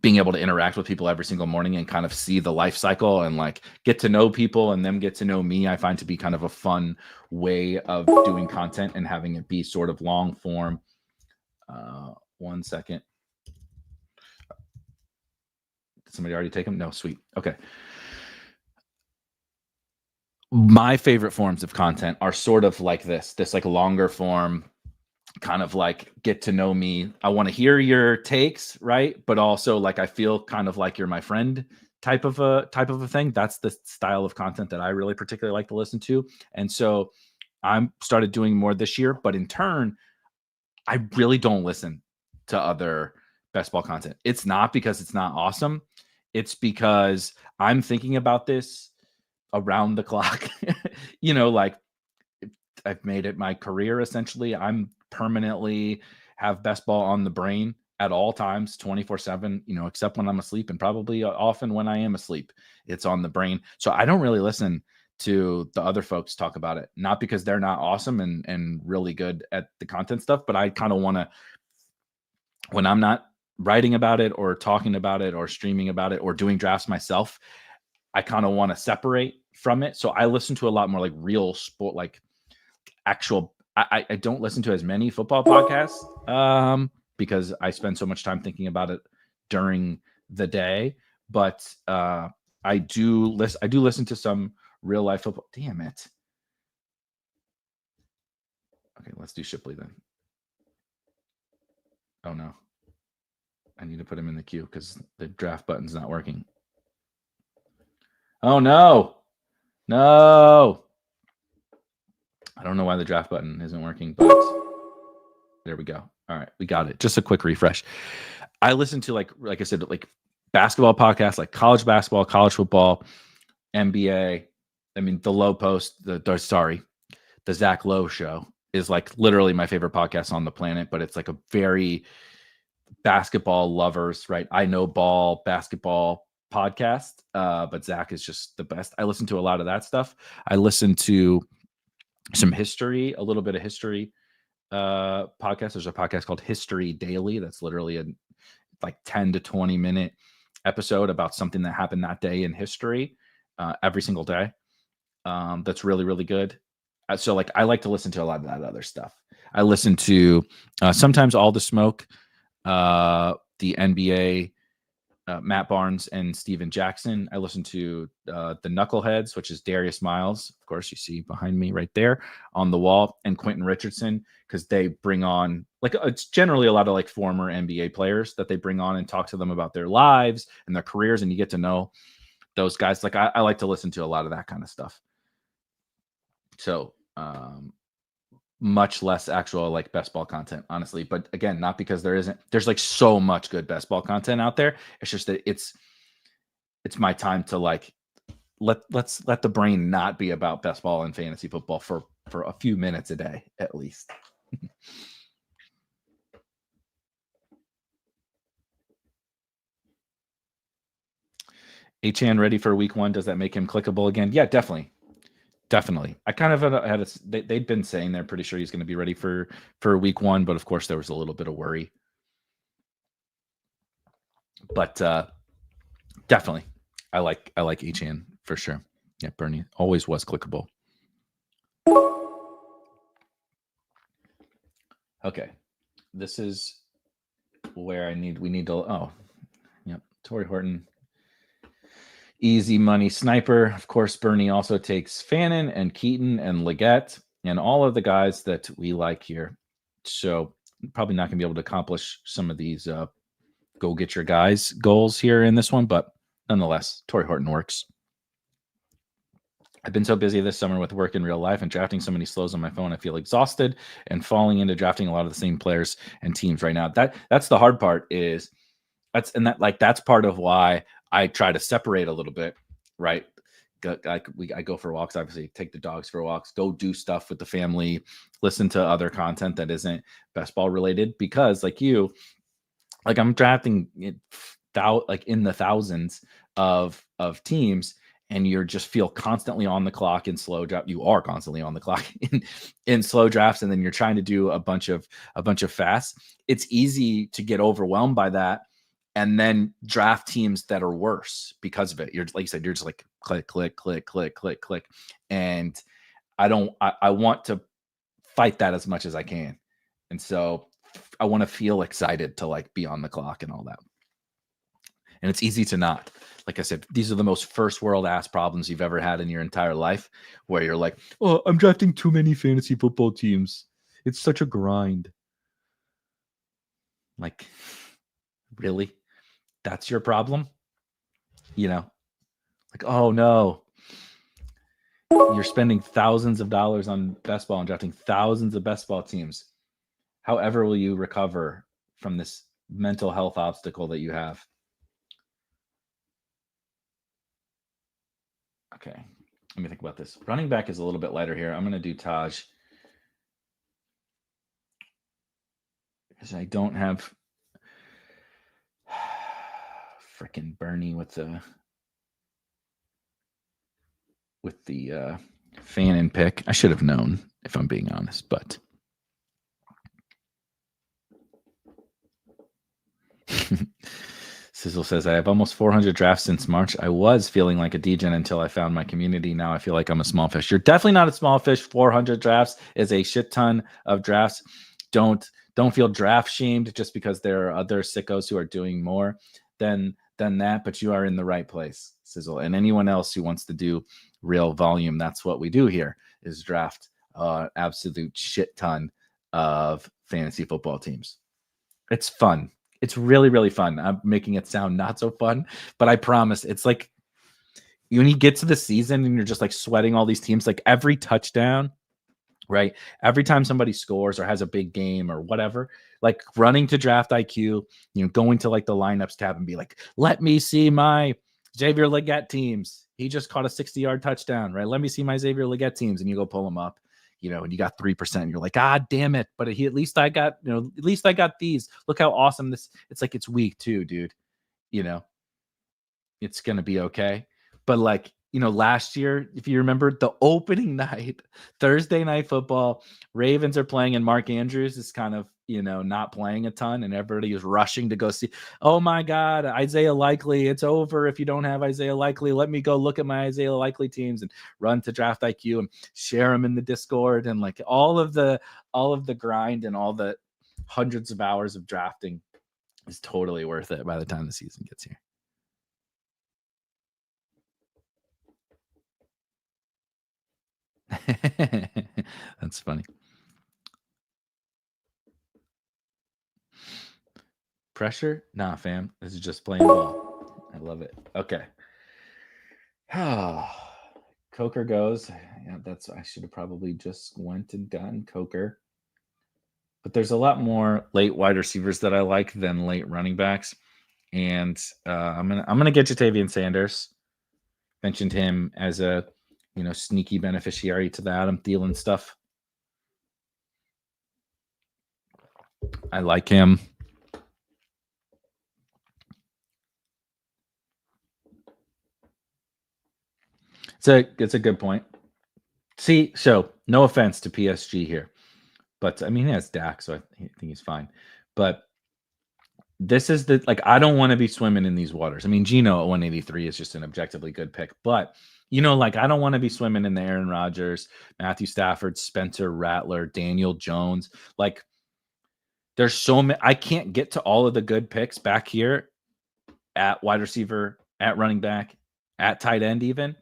being able to interact with people every single morning and kind of see the life cycle and like get to know people and them get to know me, I find to be kind of a fun way of doing content and having it be sort of long form. 1 second. Did somebody already take them? No, sweet. Okay. My favorite forms of content are sort of like this like longer form, kind of like get to know me. I want to hear your takes, right? But also like I feel kind of like you're my friend type of a thing. That's the style of content that I really particularly like to listen to. And so I'm started doing more this year, but in turn, I really don't listen to other best ball content. It's not because it's not awesome. It's because I'm thinking about this around the clock. You know, like I've made it my career essentially. I'm permanently have best ball on the brain at all times, 24/7, you know, except when I'm asleep and probably often when I am asleep, it's on the brain. So I don't really listen to the other folks talk about it, not because they're not awesome and really good at the content stuff, but I kind of want to, when I'm not writing about it or talking about it or streaming about it or doing drafts myself, I kind of want to separate from it. So I listen to a lot more like real sport, like actual. I don't listen to as many football podcasts because I spend so much time thinking about it during the day. But I do listen to some real life football. Damn it. Okay, let's do Shipley then. Oh no. I need to put him in the queue because the draft button's not working. Oh no. No. I don't know why the draft button isn't working, but there we go. All right, we got it. Just a quick refresh. I listen to like I said, like basketball podcasts, like college basketball, college football, NBA. I mean, the Low Post, the Zach Lowe show is like literally my favorite podcast on the planet, but it's like a very basketball lovers, right? I know ball basketball podcast, but Zach is just the best. I listen to a lot of that stuff. I listen to some history, a little bit of history podcast. There's a podcast called History Daily. That's literally a like 10 to 20 minute episode about something that happened that day in history every single day. That's really, really good. So like, I like to listen to a lot of that other stuff. I listen to sometimes All the Smoke, the NBA, Matt Barnes and Steven Jackson. I listen to the Knuckleheads, which is Darius Miles. Of course, you see behind me right there on the wall, and Quentin Richardson, because they bring on, like, it's generally a lot of like former NBA players that they bring on and talk to them about their lives and their careers, and you get to know those guys. Like, I like to listen to a lot of that kind of stuff. So, much less actual like best ball content, honestly. But again, not because there's like so much good best ball content out there. It's just that it's my time to like let's let the brain not be about best ball and fantasy football for a few minutes a day at least. Achane ready for week 1. Does that make him clickable again? Yeah, definitely. Definitely. I kind of had they'd been saying they're pretty sure he's going to be ready for week 1, but of course there was a little bit of worry. But definitely, I like Achane for sure. Yeah, Bernie always was clickable. Okay, this is where we need to. Oh, yep. Torrey Horton. Easy money sniper. Of course, Bernie also takes Fannin and Keaton and Leggett and all of the guys that we like here. So probably not going to be able to accomplish some of these go get your guys goals here in this one, but nonetheless, Torrey Horton works. I've been so busy this summer with work in real life and drafting so many slows on my phone. I feel exhausted and falling into drafting a lot of the same players and teams right now. That's the hard part is that's part of why I try to separate a little bit, right? I go for walks, obviously take the dogs for walks, go do stuff with the family, listen to other content that isn't best ball related, because like I'm drafting like in the thousands of teams, and you're just feel constantly on the clock in slow draft. You are constantly on the clock in slow drafts, and then you're trying to do a bunch of fast. It's easy to get overwhelmed by that, and then draft teams that are worse because of it. You're like you said, you're just like click, click, click, click, click, click, and I want to fight that as much as I can, and so I want to feel excited to like be on the clock and all that. And it's easy to not. Like I said, these are the most first world ass problems you've ever had in your entire life, where you're like, oh, I'm drafting too many fantasy football teams. It's such a grind. Like, really? That's your problem? You know, like, oh no, you're spending thousands of dollars on best ball and drafting thousands of best ball teams. However, will you recover from this mental health obstacle that you have? Okay, let me think about this. Running back is a little bit lighter here. I'm going to do Taj because I don't have freaking Bernie with the Fannin pick. I should have known, if I'm being honest, but Sizzle says, I have almost 400 drafts since March. I was feeling like a degen until I found my community. Now I feel like I'm a small fish. You're definitely not a small fish. 400 drafts is a shit ton of drafts. Don't feel draft shamed just because there are other sickos who are doing more than that, but you are in the right place, Sizzle. And anyone else who wants to do real volume, that's what we do here, is draft absolute shit ton of fantasy football teams. It's fun. It's really, really fun. I'm making it sound not so fun, but I promise it's like when you get to the season and you're just like sweating all these teams, like every touchdown, right? Every time somebody scores or has a big game or whatever, like running to Draft IQ, going to like the lineups tab and be like, let me see my Xavier Legette teams. He just caught a 60-yard touchdown, right? Let me see my Xavier Legette teams. And you go pull them up. And you got 3%. And you're like, damn it. But at least I got, at least I got these. Look how awesome this. It's like it's week 2, dude. It's gonna be okay. But like, last year, if you remember, the opening night, Thursday Night Football, Ravens are playing, and Mark Andrews is kind of, not playing a ton, and everybody is rushing to go see. Oh my God, Isaiah Likely, it's over if you don't have Isaiah Likely. Let me go look at my Isaiah Likely teams and run to Draft IQ and share them in the Discord, and like all of the grind and all the hundreds of hours of drafting is totally worth it by the time the season gets here. That's funny. Pressure? Nah, fam. This is just playing ball. I love it. Okay. Coker goes. Yeah, I should have probably just went and gotten Coker. But there's a lot more late wide receivers that I like than late running backs. And I'm gonna get Jatavian Sanders. Mentioned him as a sneaky beneficiary to the Adam Thielen stuff. I like him. It's a good point. See, so no offense to PSG here, but I mean he has Dak, so I think he's fine. But this is I don't want to be swimming in these waters. I mean, Geno at 183 is just an objectively good pick, but I don't want to be swimming in the Aaron Rodgers, Matthew Stafford, Spencer Rattler, Daniel Jones. Like, there's so many. I can't get to all of the good picks back here at wide receiver, at running back, at tight end even.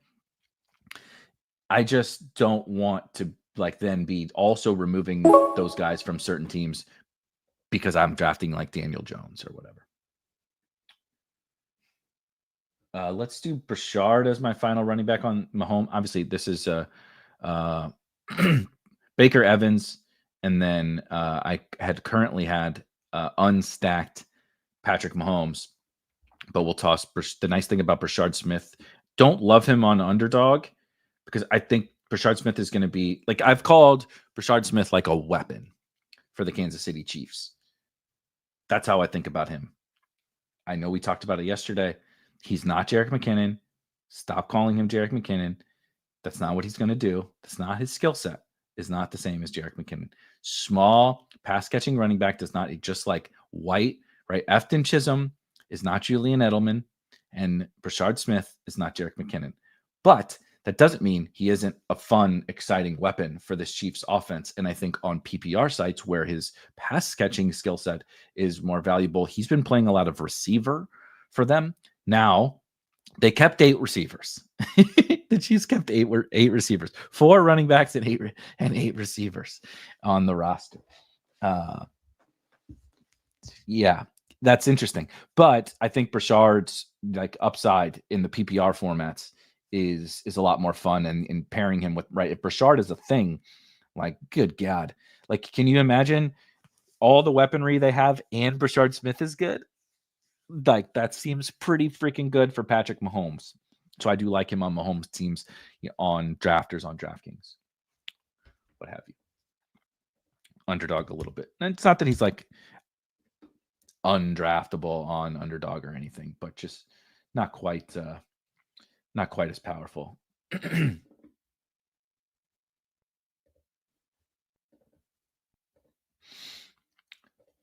I just don't want to then be also removing those guys from certain teams because I'm drafting like Daniel Jones or whatever. Let's do Brashard as my final running back on Mahomes. Obviously, this is Baker Evans, and then I had currently had unstacked Patrick Mahomes, but we'll toss the nice thing about Brashard Smith. Don't love him on underdog because I think Brashard Smith is going to be like I've called Brashard Smith like a weapon for the Kansas City Chiefs. That's how I think about him. I know we talked about it yesterday. He's not Jerick McKinnon. Stop calling him Jerick McKinnon. That's not what he's going to do. That's not his skill set. Is not the same as Jerick McKinnon. Small pass catching running back does not, just like White, right? Efton Chisholm is not Julian Edelman, and Brashard Smith is not Jerick McKinnon. But that doesn't mean he isn't a fun, exciting weapon for this Chiefs offense. And I think on PPR sites where his pass catching skill set is more valuable, he's been playing a lot of receiver for them. Now, they kept 8 receivers. The Chiefs kept eight receivers, 4 running backs and eight receivers on the roster. Yeah, that's interesting. But I think Brashard's like upside in the PPR formats is a lot more fun, and pairing him with if Brashard is a thing, like good God, like can you imagine all the weaponry they have and Brashard Smith is good? Like that seems pretty freaking good for Patrick Mahomes. So I do like him on Mahomes teams, on drafters, on DraftKings, what have you. Underdog a little bit. And it's not that he's like undraftable on underdog or anything, but just not quite as powerful.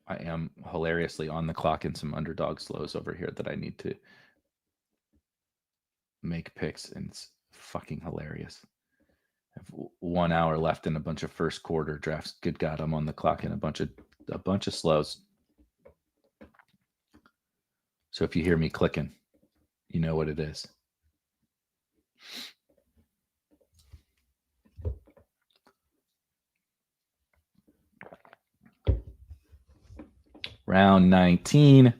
I am hilariously on the clock in some underdog slows over here that I need to make picks, and it's fucking hilarious. I have 1 hour left in a bunch of first quarter drafts. Good God, I'm on the clock in a bunch of slows. So if you hear me clicking, you know what it is. Round 19.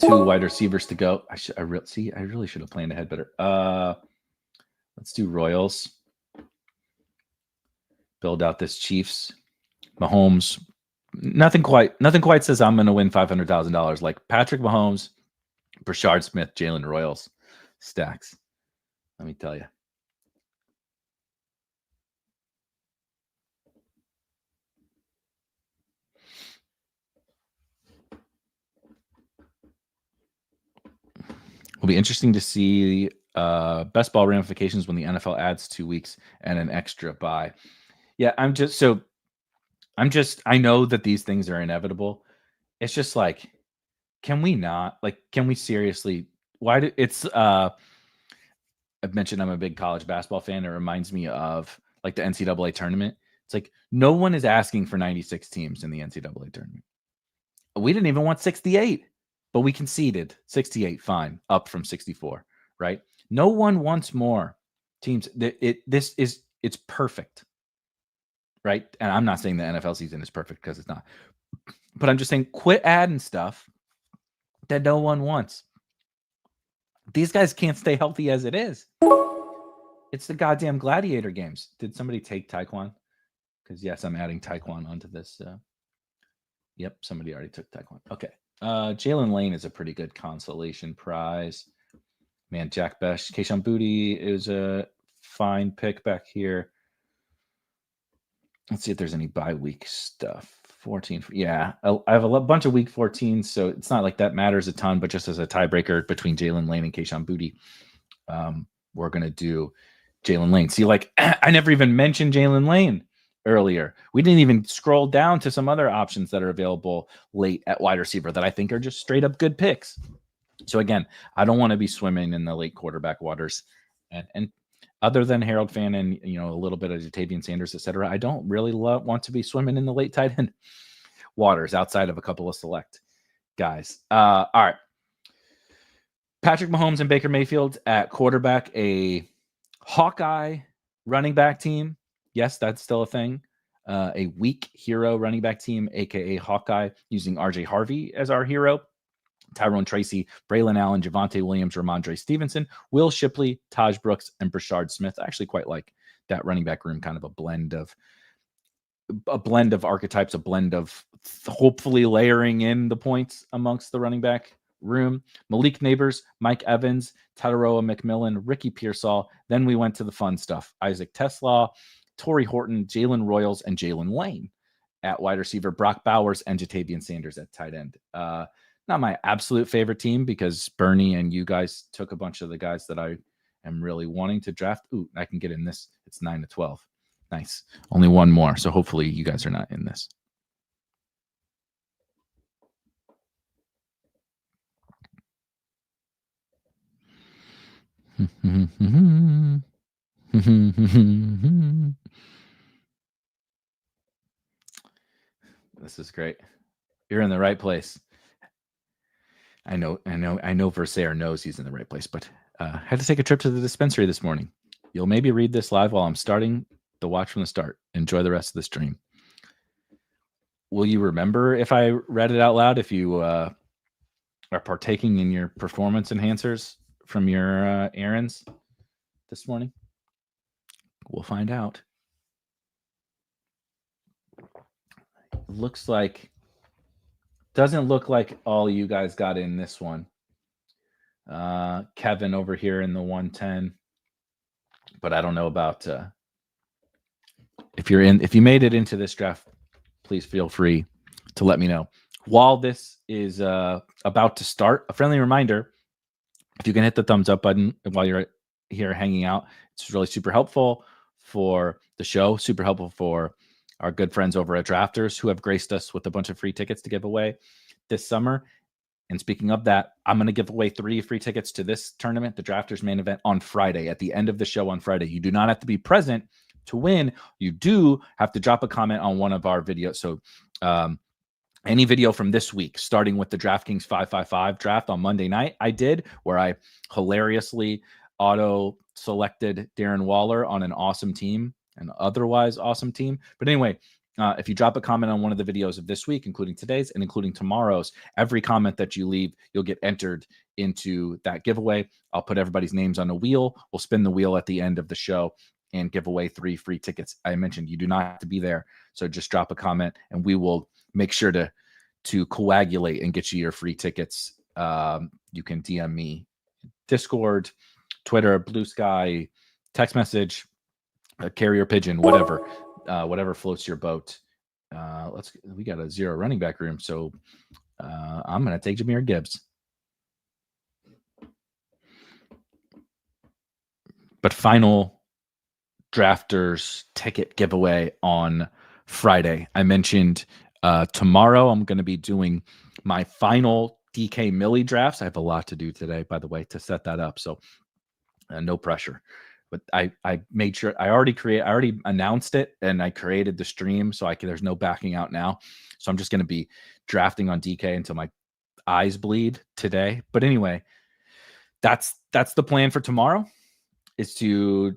2 wide receivers to go. I really should have planned ahead better. Let's do Royals. Build out this Chiefs. Mahomes. Nothing quite says I'm going to win $500,000 like Patrick Mahomes, Brashard Smith, Jalen Royals stacks. Let me tell you. Will be interesting to see best ball ramifications when the NFL adds 2 weeks and an extra bye. Yeah, I know that these things are inevitable. It's just like, can we seriously, I've mentioned I'm a big college basketball fan. It reminds me of like the NCAA tournament. It's like no one is asking for 96 teams in the NCAA tournament. We didn't even want 68. But we conceded 68, fine, up from 64, right? No one wants more teams. It's perfect, right? And I'm not saying the NFL season is perfect because it's not. But I'm just saying quit adding stuff that no one wants. These guys can't stay healthy as it is. It's the goddamn gladiator games. Did somebody take Taekwon? Because yes, I'm adding Taekwon onto this. Yep, somebody already took Taekwon. Okay. Jalen Lane is a pretty good consolation prize. Man, Jack Bech. Kayshon Boutte is a fine pick back here. Let's see if there's any bye week stuff. 14. Yeah, I have a bunch of week 14, so it's not like that matters a ton, but just as a tiebreaker between Jalen Lane and Kayshon Boutte, we're going to do Jalen Lane. See, like, I never even mentioned Jalen Lane earlier. We didn't even scroll down to some other options that are available late at wide receiver that I think are just straight up good picks. So again, I don't want to be swimming in the late quarterback waters, and other than Harold Fannin, a little bit of Jatavian Sanders, etc. I don't really want to be swimming in the late tight end waters outside of a couple of select guys. All right. Patrick Mahomes and Baker Mayfield at quarterback, a Hawkeye running back team. Yes, that's still a thing. A weak hero running back team, aka Hawkeye, using RJ Harvey as our hero. Tyrone Tracy, Braylon Allen, Javonte Williams, Ramondre Stevenson, Will Shipley, Taj Brooks, and Brashard Smith. I actually quite like that running back room, kind of a blend of archetypes, a blend of hopefully layering in the points amongst the running back room. Malik Neighbors, Mike Evans, Tataroa McMillan, Ricky Pearsall. Then we went to the fun stuff. Isaac Teslaw, Torrey Horton, Jalen Royals, and Jalen Lane at wide receiver, Brock Bowers, and Jatavian Sanders at tight end. Not my absolute favorite team because Bernie and you guys took a bunch of the guys that I am really wanting to draft. Ooh, I can get in this. It's 9-12. Nice. Only one more. So hopefully you guys are not in this. This is great. You're in the right place. I know Versaire knows he's in the right place, but had to take a trip to the dispensary this morning. You'll maybe read this live while I'm starting the watch from the start. Enjoy the rest of the stream. Will you remember if I read it out loud if you are partaking in your performance enhancers from your errands this morning? We'll find out. Looks like, doesn't look like all you guys got in this one. Kevin over here in the 110, but I don't know about if you made it into this draft, please feel free to let me know. While this is about to start, a friendly reminder, if you can hit the thumbs up button while you're here hanging out, it's really super helpful for the show, super helpful for our good friends over at Drafters who have graced us with a bunch of free tickets to give away this summer. And speaking of that, I'm going to give away 3 free tickets to this tournament, the Drafters main event, on Friday, at the end of the show on Friday. You do not have to be present to win. You do have to drop a comment on one of our videos. So any video from this week, starting with the DraftKings 555 draft on Monday night, I did, where I hilariously auto-selected Darren Waller on an awesome team, an otherwise awesome team. But anyway, if you drop a comment on one of the videos of this week, including today's and including tomorrow's, every comment that you leave, you'll get entered into that giveaway. I'll put everybody's names on a wheel. We'll spin the wheel at the end of the show and give away 3 free tickets. I mentioned you do not have to be there, so just drop a comment and we will make sure to coagulate and get you your free tickets. You can DM me, Discord, Twitter, Blue Sky, text message, carrier pigeon, whatever floats your boat. We got a 0 running back room, so I'm gonna take Jahmyr Gibbs. But final Drafters ticket giveaway on Friday. I mentioned tomorrow I'm going to be doing my final DK Millie drafts. I have a lot to do today, by the way, to set that up. So no pressure. But I made sure I already announced it and I created the stream, so there's no backing out now. So I'm just going to be drafting on DK until my eyes bleed today. But anyway, that's the plan for tomorrow, is to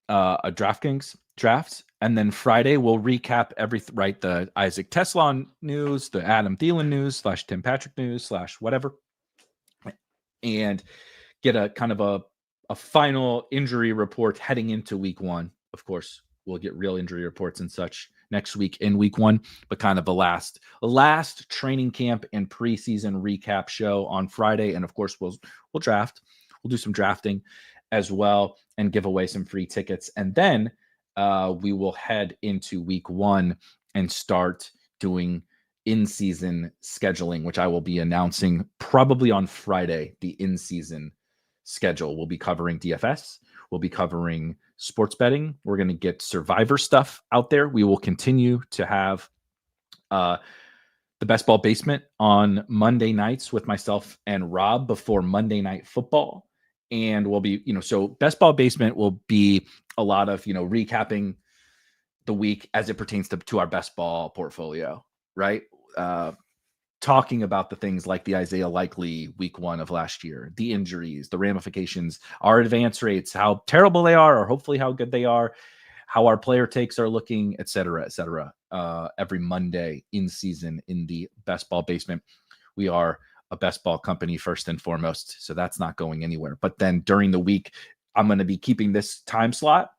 a DraftKings draft, and then Friday we'll recap the Isaac Teslaw news, the Adam Thielen news / Tim Patrick news / whatever, and get a kind of a final injury report heading into week 1. Of course, we'll get real injury reports and such next week in week 1, but kind of a last training camp and preseason recap show on Friday. And of course, we'll draft. We'll do some drafting as well and give away some free tickets. And then we will head into week 1 and start doing in-season scheduling, which I will be announcing probably on Friday. The in-season schedule. We'll be covering DFS. We'll be covering sports betting. We're going to get Survivor stuff out there. We will continue to have the Best Ball Basement on Monday nights with myself and Rob before Monday Night Football. And we'll be, so Best Ball Basement will be a lot of, recapping the week as it pertains to our best ball portfolio, right? Talking about the things like the Isaiah Likely week 1 of last year, the injuries, the ramifications, our advance rates, how terrible they are, or hopefully how good they are, how our player takes are looking, et cetera, every Monday in season in the Best Ball Basement. We are a best ball company first and foremost. So that's not going anywhere. But then during the week, I'm going to be keeping this time slot.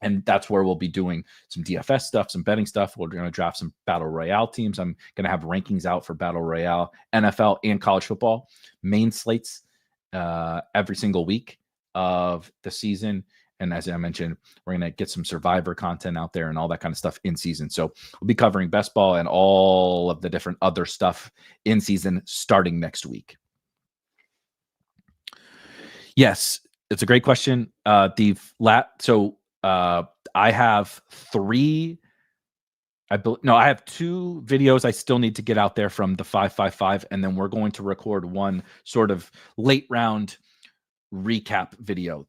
And that's where we'll be doing some DFS stuff, some betting stuff. We're going to draft some Battle Royale teams. I'm going to have rankings out for Battle Royale, NFL, and college football, main slates every single week of the season. And as I mentioned, we're going to get some Survivor content out there and all that kind of stuff in season. So we'll be covering best ball and all of the different other stuff in season starting next week. Yes, it's a great question. I have I have 2 videos I still need to get out there from the 555, and then we're going to record one sort of late round recap video.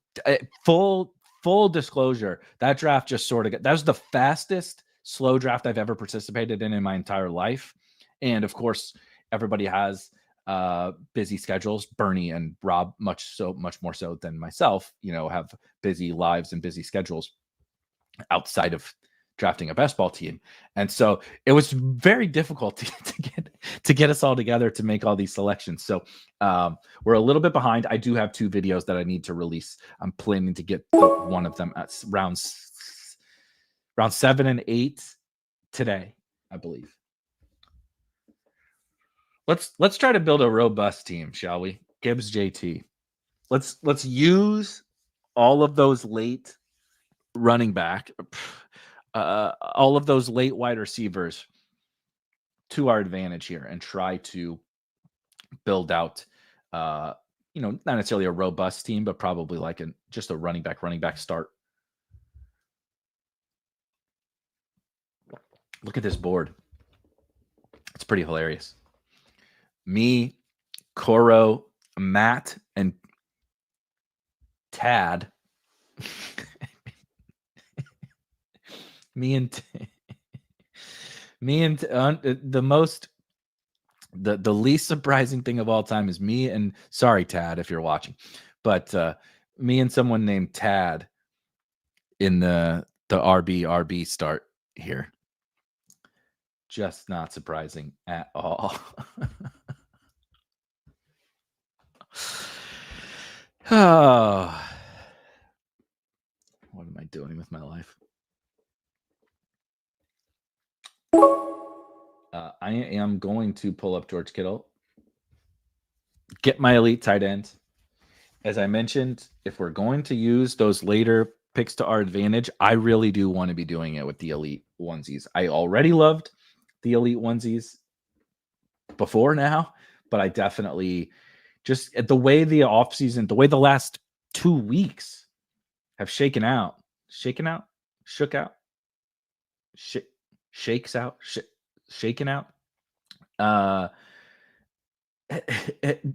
Full disclosure, that draft just sort of that was the fastest slow draft I've ever participated in my entire life. And of course, everybody has busy schedules. Bernie and Rob much more so than myself, have busy lives and busy schedules outside of drafting a best ball team. And so it was very difficult to get us all together to make all these selections. So we're a little bit behind. I do have 2 videos that I need to release. I'm planning to get one of them at round 7 and 8 today, I believe. Let's try to build a robust team, shall we? Gibbs JT. Let's use all of those late running back, all of those late wide receivers to our advantage here and try to build out, not necessarily a robust team, but probably like just a running back start. Look at this board. It's pretty hilarious. Me, Coro, Matt, and Tad. The least surprising thing of all time is me and sorry, Tad, if you're watching, but me and someone named Tad in the RB start here. Just not surprising at all. Oh, what am I doing with my life? I am going to pull up George Kittle, get my elite tight end. As I mentioned, if we're going to use those later picks to our advantage, I really do want to be doing it with the elite onesies. I already loved the elite onesies before now, but I definitely just the way the offseason, the way the last 2 weeks have shaken out.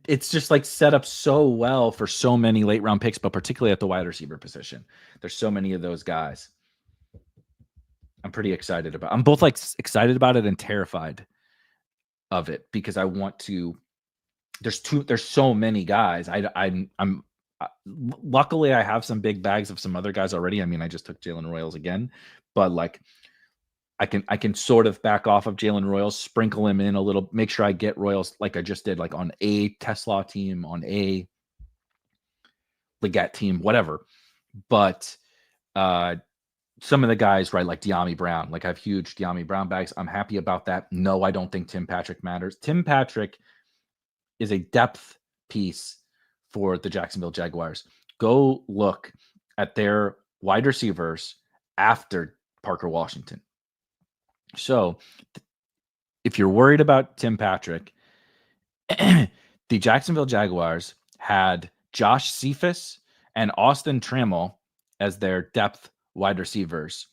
It's just like set up so well for so many late round picks, but particularly at the wide receiver position. There's so many of those guys. I'm pretty excited about. I'm both like excited about it and terrified of it because I want to. There's so many guys. I'm luckily I have some big bags of some other guys already. I mean, I just took Jalen Royals again, but like I can sort of back off of Jalen Royals, sprinkle him in a little, make sure I get Royals like I just did, like on a Tesla team, on a Leggett team, whatever. But some of the guys, right, like De'Ami Brown, like I have huge De'Ami Brown bags. I'm happy about that. No, I don't think Tim Patrick matters. Tim Patrick is a depth piece for the Jacksonville Jaguars. Go look at their wide receivers after Parker Washington. So if you're worried about Tim Patrick, the Jacksonville Jaguars had Josh Cephas and Austin Trammell as their depth wide receivers.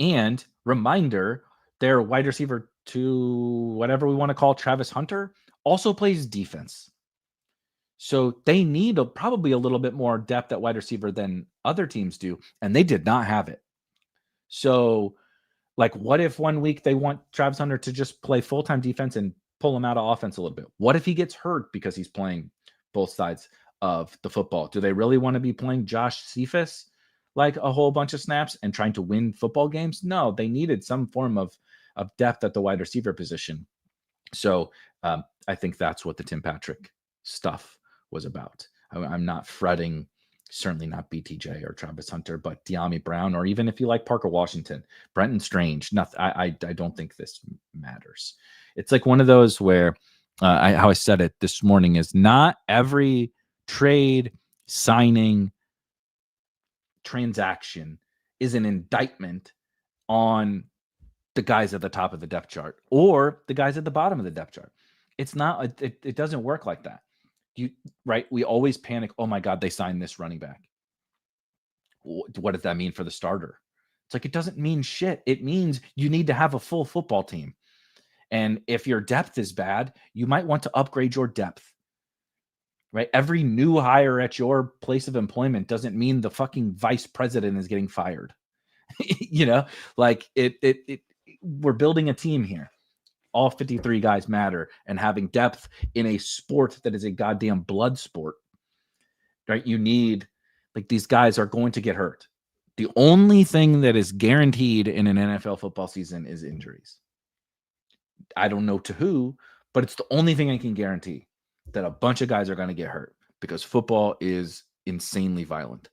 And reminder, their wide receiver to whatever we want to call Travis Hunter also plays defense. So they need probably a little bit more depth at wide receiver than other teams do. And they did not have it. So like, what if 1 week they want Travis Hunter to just play full-time defense and pull him out of offense a little bit? What if he gets hurt because he's playing both sides of the football? Do they really want to be playing Josh Cephas like a whole bunch of snaps and trying to win football games? No, they needed some form of depth at the wide receiver position. So I think that's what the Tim Patrick stuff was about. I'm not fretting, certainly not BTJ or Travis Hunter, but De'Ami Brown, or even if you like Parker Washington, Brenton Strange. Nothing. I don't think this matters. It's like one of those where how I said it this morning is not every trade, signing, transaction is an indictment on the guys at the top of the depth chart or the guys at the bottom of the depth chart. It's not, it doesn't work like that. Right? We always panic. Oh my God, they signed this running back. What does that mean for the starter? It's like, it doesn't mean shit. It means you need to have a full football team. And if your depth is bad, you might want to upgrade your depth. Right? Every new hire at your place of employment doesn't mean the fucking vice president is getting fired. Like we're building a team here. All 53 guys matter, and having depth in a sport that is a goddamn blood sport, right? You need, like, these guys are going to get hurt. The only thing that is guaranteed in an NFL football season is injuries. I don't know to who, but it's the only thing I can guarantee, that a bunch of guys are going to get hurt, because football is insanely violent.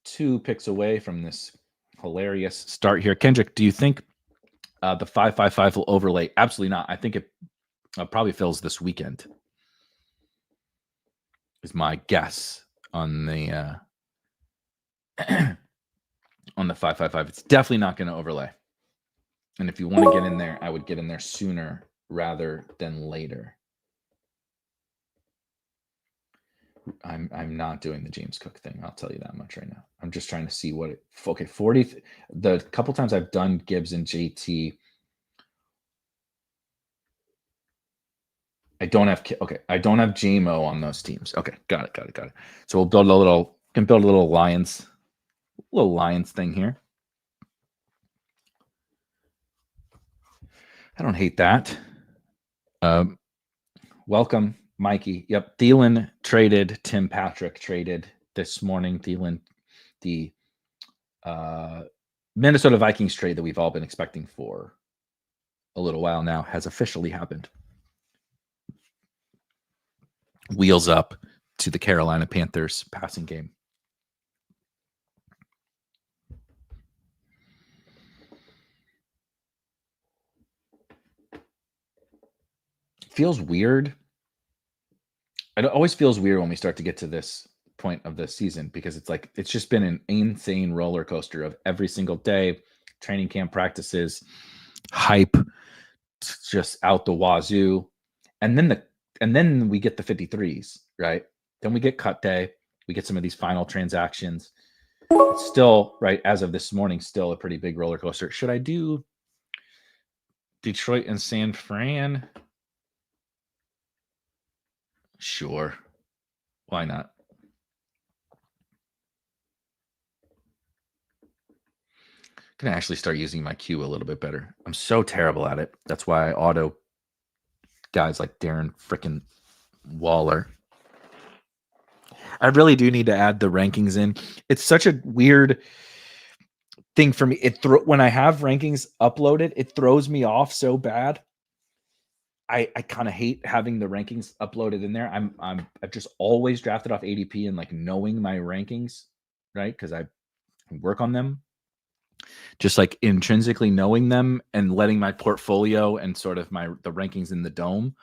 Two picks away from this hilarious start here. Kendrick, do you think the 5-5-5 will overlay? Absolutely not. I think it probably fills this weekend, is my guess on the on the 5-5-5. It's definitely not going to overlay. And if you want to get in there, I would get in there sooner rather than later. I'm not doing the James Cook thing. I'll tell you that much right now. I'm just trying to see what it. Okay, 40. The couple times I've done Gibbs and JT, I don't have JMO on those teams. Okay, got it. So we'll build a little Lions thing here. I don't hate that. Welcome, Mikey. Yep. Thielen traded. Tim Patrick traded this morning. Thielen, the Minnesota Vikings trade that we've all been expecting for a little while now, has officially happened. Wheels up to the Carolina Panthers passing game. Feels weird. It always feels weird when we start to get to this point of the season, because it's like, it's just been an insane roller coaster of every single day, training camp practices, hype, just out the wazoo. And then we get the 53s, right? Then we get cut day. We get some of these final transactions. It's still, right, as of this morning, still a pretty big roller coaster. Should I do Detroit and San Fran? Sure. Why not? I'm going to actually start using my queue a little bit better. I'm so terrible at it. That's why I auto guys like Darren frickin' Waller. I really do need to add the rankings in. It's such a weird thing for me. When I have rankings uploaded, it throws me off so bad. I kind of hate having the rankings uploaded in there. I've just always drafted off ADP and like knowing my rankings, right? Because I work on them, just like intrinsically knowing them and letting my portfolio and sort of the rankings in the dome.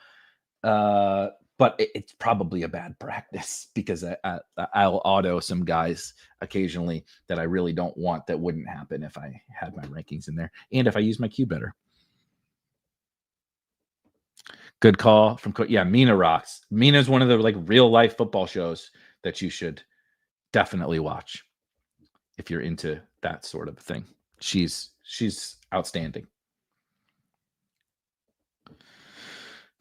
But it's probably a bad practice, because I'll auto some guys occasionally that I really don't want, that wouldn't happen if I had my rankings in there and if I use my queue better. Good call from Mina rocks. Mina is one of the like real life football shows that you should definitely watch if you're into that sort of thing. She's outstanding.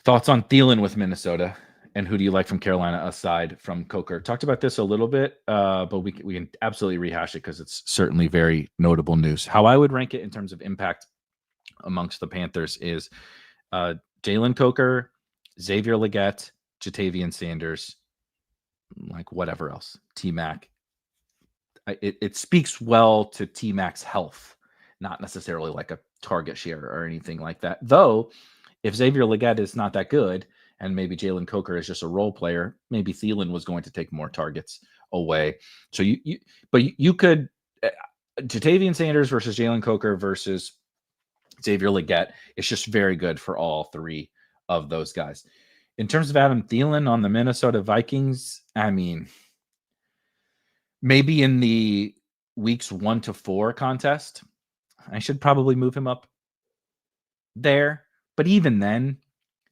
Thoughts on Thielen with Minnesota, and who do you like from Carolina aside from Coker? Talked about this a little bit, but we can absolutely rehash it because it's certainly very notable news. How I would rank it in terms of impact amongst the Panthers is Jalen Coker, Xavier Legette, Jatavian Sanders, like whatever else, T-Mac. it speaks well to T-Mac's health, not necessarily like a target share or anything like that. Though, if Xavier Legette is not that good, and maybe Jalen Coker is just a role player, maybe Thielen was going to take more targets away. So you could Jatavian Sanders versus Jalen Coker versus Xavier Legette. It's just very good for all three of those guys. In terms of Adam Thielen on the Minnesota Vikings, I mean, maybe in the weeks 1 to 4 contest, I should probably move him up there. But even then,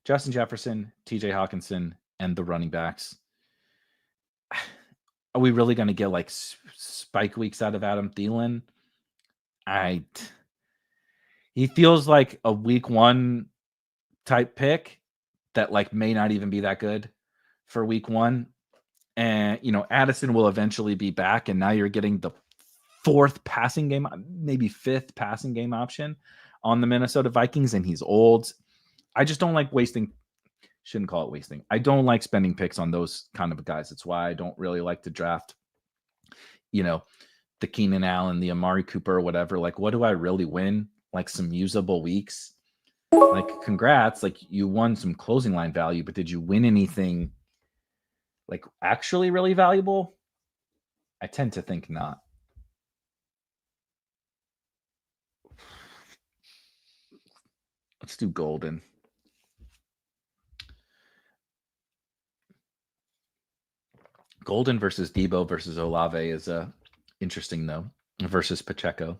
Justin Jefferson, TJ Hawkinson, and the running backs. Are we really going to get like spike weeks out of Adam Thielen? He feels like a week 1 type pick that like may not even be that good for week 1. And, Addison will eventually be back. And now you're getting the 4th passing game, maybe 5th passing game option on the Minnesota Vikings. And he's old. I just don't like shouldn't call it wasting. I don't like spending picks on those kind of guys. That's why I don't really like to draft, the Keenan Allen, the Amari Cooper, or whatever. Like, what do I really win? Like some usable weeks? Like, congrats. Like, you won some closing line value, but did you win anything like actually really valuable? I tend to think not. Let's do Golden. Golden versus Debo versus Olave is interesting, though, versus Pacheco.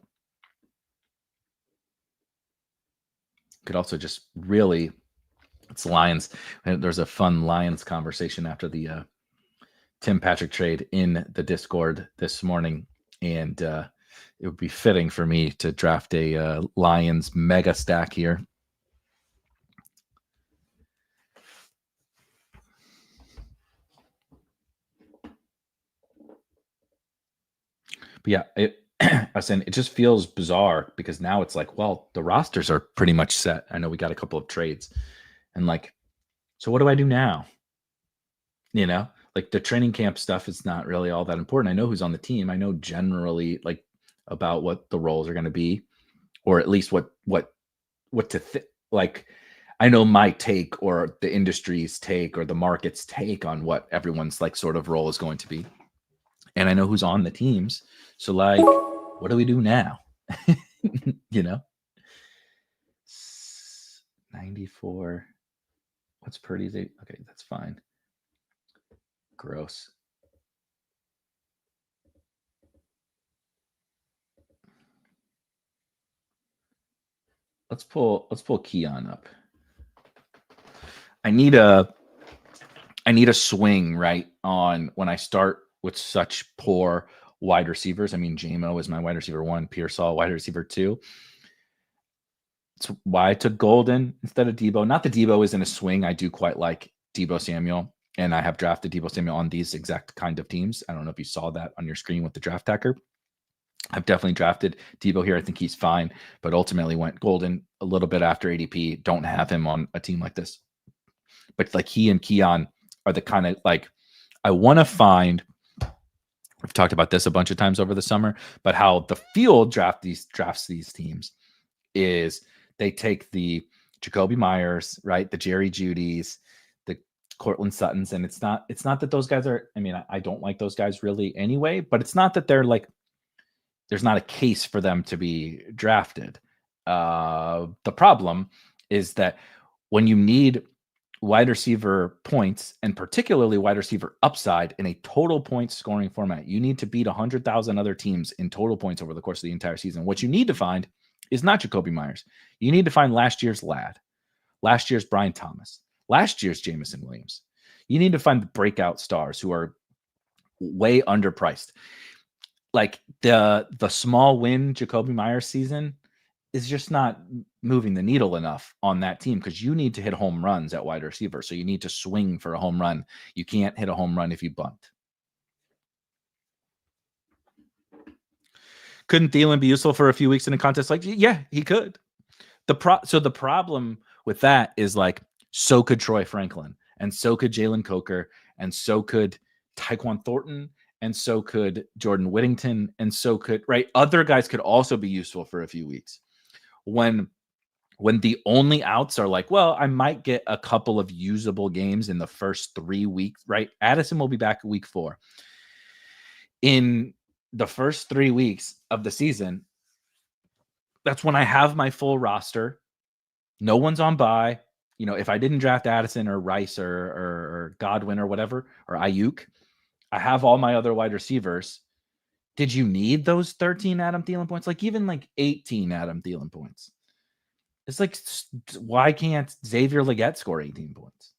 Could also just really, it's Lions. There's a fun Lions conversation after the Tim Patrick trade in the Discord this morning. And it would be fitting for me to draft a Lions mega stack here. But yeah, it just feels bizarre because now it's like, well, the rosters are pretty much set. I know we got a couple of trades, and like, so what do I do now? Like the training camp stuff is not really all that important. I know who's on the team. I know generally like about what the roles are going to be, or at least what to like. I know my take or the industry's take or the market's take on what everyone's like sort of role is going to be. And I know who's on the teams. So like, what do we do now? 94. What's Purdy's? Okay, that's fine. Gross. Let's pull Keon up. I need a swing right on when I start with such poor wide receivers. I mean, JMO is my wide receiver 1, Pearsall wide receiver 2. That's why I took Golden instead of Debo. Not that Debo is in a swing. I do quite like Debo Samuel, and I have drafted Debo Samuel on these exact kind of teams. I don't know if you saw that on your screen with the draft hacker. I've definitely drafted Debo here. I think he's fine, but ultimately went Golden a little bit after ADP. Don't have him on a team like this. But like he and Keon are the kind of like, I want to find, we've talked about this a bunch of times over the summer, but how the field drafts these teams is they take the Jacoby Myers, right? The Jerry Judys, the Cortland Suttons. And it's not that those guys are, I mean, I don't like those guys really anyway, but it's not that they're like, there's not a case for them to be drafted. The problem is that when you need wide receiver points and particularly wide receiver upside in a total points scoring format, you need to beat 100,000 other teams in total points over the course of the entire season. What you need to find is not Jacoby Myers. You need to find last year's Ladd, last year's Brian Thomas, last year's Jameson Williams. You need to find the breakout stars who are way underpriced. Like the small win Jacoby Myers season is just not moving the needle enough on that team because you need to hit home runs at wide receiver. So you need to swing for a home run. You can't hit a home run if you bunt. Couldn't Thielen be useful for a few weeks in a contest? Like, yeah, he could. So the problem with that is like, so could Troy Franklin, and so could Jalen Coker, and so could Tyquan Thornton, and so could Jordan Whittington, and so could, right? Other guys could also be useful for a few weeks. When the only outs are like, well, I might get a couple of usable games in the first 3 weeks, right? Addison will be back week 4. In the first 3 weeks of the season, that's when I have my full roster. No one's on bye. You know, if I didn't draft Addison or Rice or Godwin or whatever, or Ayuk, I have all my other wide receivers. Did you need those 13 Adam Thielen points? Like even like 18 Adam Thielen points. It's like, why can't Xavier Legette score 18 points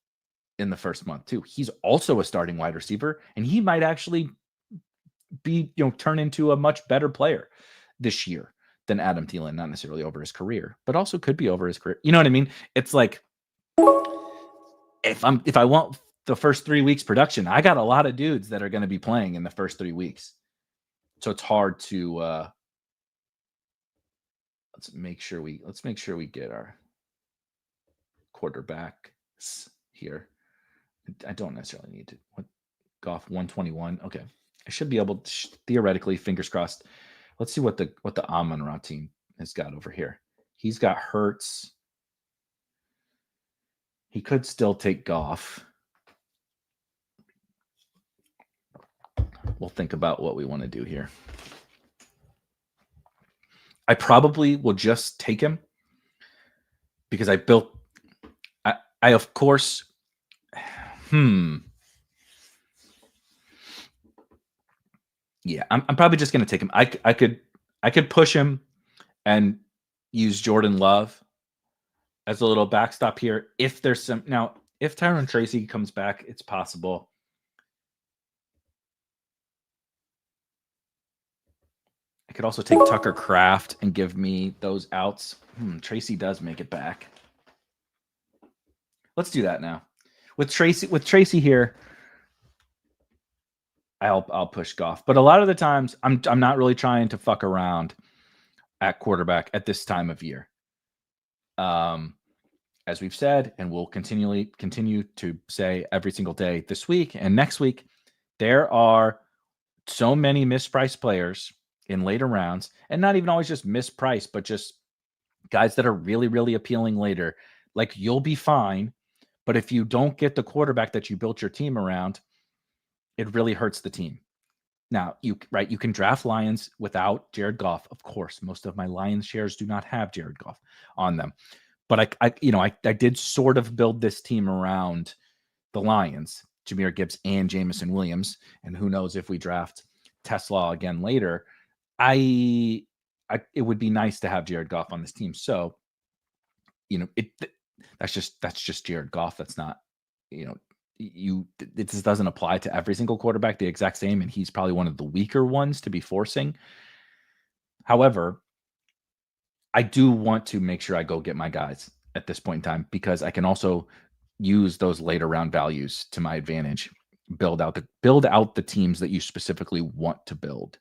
in the first month too? He's also a starting wide receiver, and he might actually be, turn into a much better player this year than Adam Thielen, not necessarily over his career, but also could be over his career. You know what I mean? It's like, if I want the first 3 weeks production, I got a lot of dudes that are going to be playing in the first 3 weeks. So it's hard to let's make sure we get our quarterbacks here. I don't necessarily need to. What, Goff 121? Okay, I should be able to, theoretically, fingers crossed. Let's see what the Amon-Ra team has got over here. He's got Hurts. He could still take Goff. We'll think about what we want to do here. I probably will just take him because I of course, yeah, I'm probably just going to take him. I could push him and use Jordan Love as a little backstop here. If there's some, now, if Tyrone Tracy comes back, it's possible. I could also take Tucker Kraft and give me those outs. Tracy does make it back. Let's do that now. With Tracy here, I'll push Goff. But a lot of the times, I'm not really trying to fuck around at quarterback at this time of year. As we've said, and we'll continue to say every single day this week and next week, there are so many mispriced players in later rounds, and not even always just mispriced, but just guys that are really, really appealing later. Like, you'll be fine, but if you don't get the quarterback that you built your team around, it really hurts the team. Now, you can draft Lions without Jared Goff. Of course, most of my Lions shares do not have Jared Goff on them. But I did sort of build this team around the Lions, Jahmyr Gibbs and Jameson Williams. And who knows if we draft Tesla again later, it would be nice to have Jared Goff on this team. So, that's just Jared Goff. That's not, it just doesn't apply to every single quarterback the exact same. And he's probably one of the weaker ones to be forcing. However, I do want to make sure I go get my guys at this point in time, because I can also use those later round values to my advantage. Build out the teams that you specifically want to build.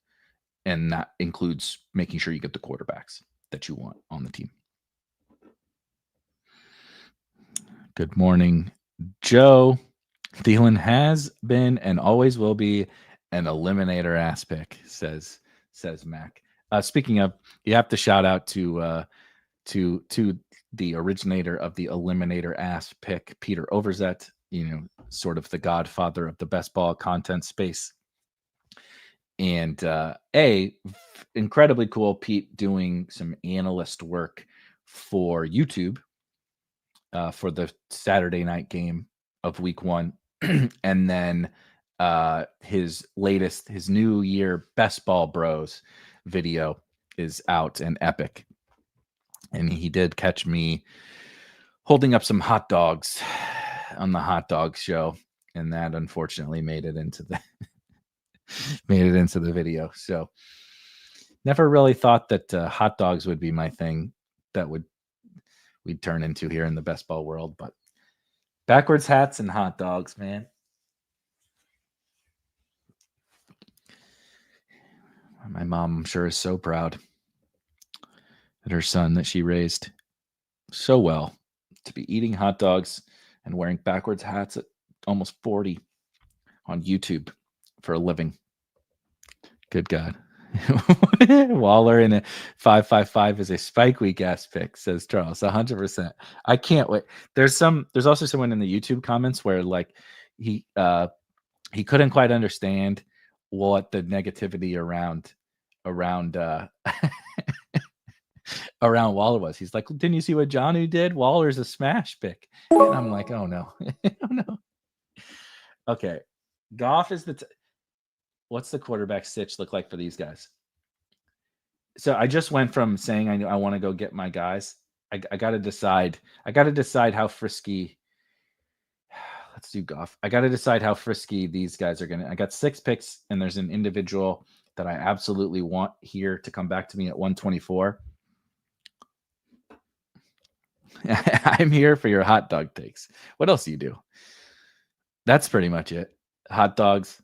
And that includes making sure you get the quarterbacks that you want on the team. Good morning, Joe. Thielen has been and always will be an eliminator ass pick, says Mac. Speaking of, you have to shout out to the originator of the eliminator ass pick, Peter Overzet, sort of the godfather of the best ball content space. And incredibly cool, Pete, doing some analyst work for YouTube for the Saturday night game of week 1. And then his New Year Best Ball Bros video is out and epic. And he did catch me holding up some hot dogs on the hot dog show. And that unfortunately made it into the video. So never really thought that hot dogs would be my thing that we'd turn into here in the best ball world, but backwards hats and hot dogs, man. My mom, I'm sure, is so proud that her son that she raised so well to be eating hot dogs and wearing backwards hats at almost 40 on YouTube for a living. Good God. Waller in a 5.55 is a spike week ass pick, says Charles. 100%. I can't wait. There's also someone in the YouTube comments where like he couldn't quite understand what the negativity around around Waller was. He's like, didn't you see what Jonnu did? Waller's a smash pick. And I'm like, oh no. Oh no. Okay. Goff is what's the quarterback stitch look like for these guys? So I just went from saying I want to go get my guys. I got to decide. I got to decide how frisky. Let's do Goff. I got to decide how frisky these guys are gonna. I got 6 picks, and there's an individual that I absolutely want here to come back to me at 124. I'm here for your hot dog takes. What else do you do? That's pretty much it. Hot dogs.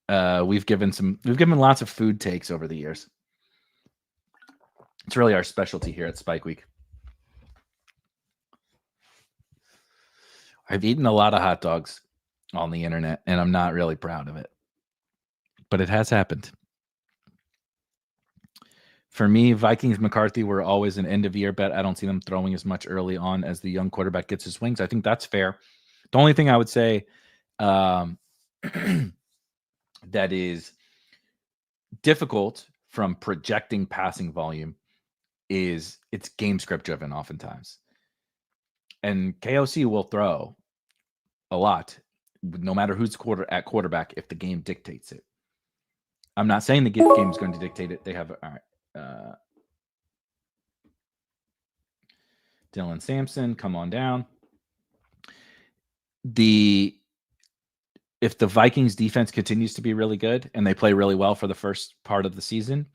We've given lots of food takes over the years. It's really our specialty here at Spike Week. I've eaten a lot of hot dogs on the internet, and I'm not really proud of it. But it has happened. For me, Vikings McCarthy were always an end-of-year bet. I don't see them throwing as much early on as the young quarterback gets his wings. I think that's fair. The only thing I would say that is difficult from projecting passing volume is it's game script driven oftentimes. And KOC will throw a lot, no matter who's at quarterback, if the game dictates it. I'm not saying the game is going to dictate it. They have, all right. Dylan Sampson, come on down. If the Vikings defense continues to be really good and they play really well for the first part of the season,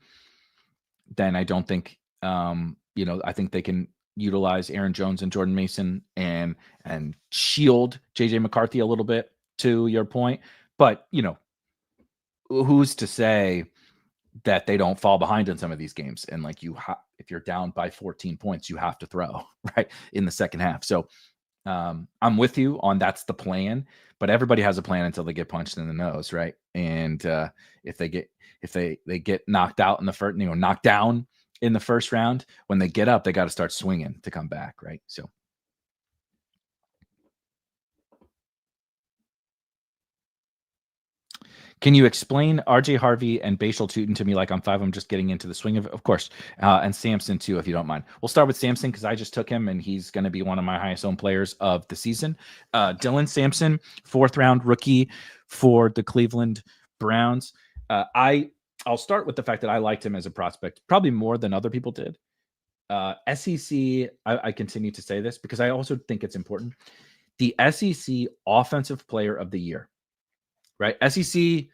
then I don't think, I think they can utilize Aaron Jones and Jordan Mason and shield JJ McCarthy a little bit, to your point. But, who's to say that they don't fall behind in some of these games? And like if you're down by 14 points, you have to throw right in the second half. So I'm with you on that's the plan, but everybody has a plan until they get punched in the nose, right? And if they get knocked out in the first, knocked down in the first round, when they get up, they got to start swinging to come back, right? So. Can you explain RJ Harvey and Bashal Tutin to me like I'm 5? I'm just getting into the swing of course. And Samson too, if you don't mind. We'll start with Samson because I just took him and he's going to be one of my highest owned players of the season. Dylan Sampson, 4th round rookie for the Cleveland Browns. I'll start with the fact that I liked him as a prospect, probably more than other people did. SEC, I continue to say this because I also think it's important. The SEC Offensive Player of the Year. Right. SEC,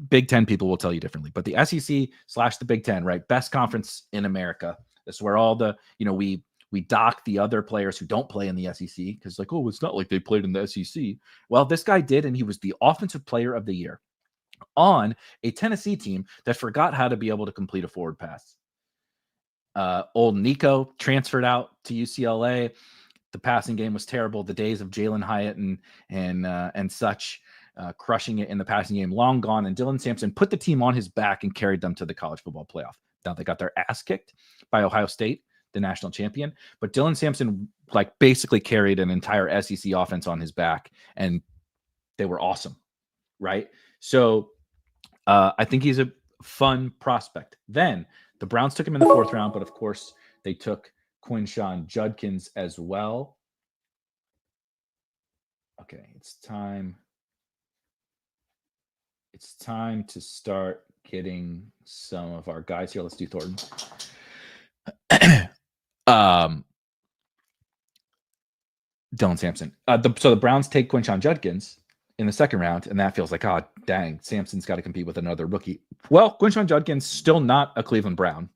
Big Ten people will tell you differently, but the SEC / the Big Ten, right? Best conference in America. This is where all the, we dock the other players who don't play in the SEC because like, oh, it's not like they played in the SEC. Well, this guy did, and he was the Offensive Player of the Year on a Tennessee team that forgot how to be able to complete a forward pass. Old Nico transferred out to UCLA. The passing game was terrible. The days of Jalen Hyatt and such. Crushing it in the passing game, long gone. And Dylan Sampson put the team on his back and carried them to the college football playoff. Now they got their ass kicked by Ohio State, the national champion. But Dylan Sampson basically carried an entire SEC offense on his back, and they were awesome, right? So I think he's a fun prospect. Then the Browns took him in the 4th round, but of course they took Quinshon Judkins as well. Okay, it's time. It's time to start getting some of our guys here. Let's do Thornton. Dylan Sampson. So the Browns take Quinshon Judkins in the 2nd round, and that feels like, oh, dang, Sampson's got to compete with another rookie. Well, Quinshon Judkins still not a Cleveland Brown.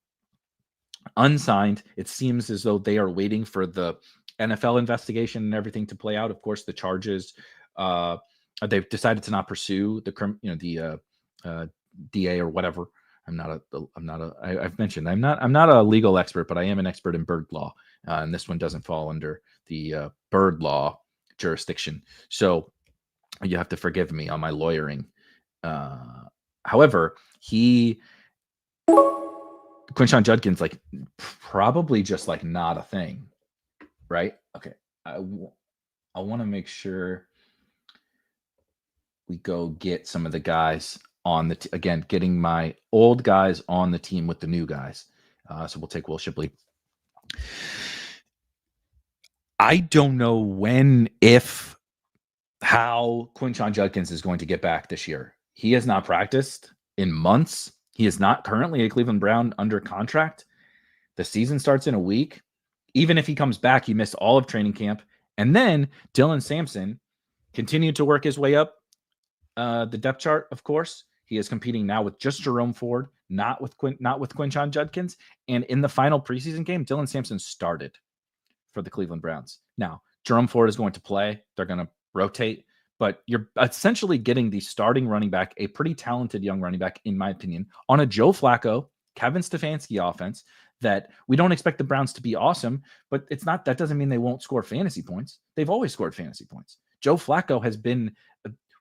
Unsigned. It seems as though they are waiting for the NFL investigation and everything to play out. Of course, the charges they've decided to not pursue the DA or whatever. I've mentioned I'm not a legal expert, but I am an expert in bird law, and this one doesn't fall under the bird law jurisdiction. So you have to forgive me on my lawyering However, Quinshon Judkins, like, probably just like not a thing, right? Okay. I want to make sure we go get some of the guys on the again, getting my old guys on the team with the new guys. So we'll take Will Shipley. I don't know when, if, how Quinshon Judkins is going to get back this year. He has not practiced in months. He is not currently a Cleveland Brown under contract. The season starts in a week. Even if he comes back, he missed all of training camp. And then Dylan Sampson continued to work his way up the depth chart, of course. He is competing now with just Jerome Ford, not with Quinshon Judkins. And in the final preseason game, Dylan Sampson started for the Cleveland Browns. Now, Jerome Ford is going to play. They're going to rotate. But you're essentially getting the starting running back, a pretty talented young running back, in my opinion, on a Joe Flacco, Kevin Stefanski offense that we don't expect the Browns to be awesome, but it's not, that doesn't mean they won't score fantasy points. They've always scored fantasy points. Joe Flacco has been,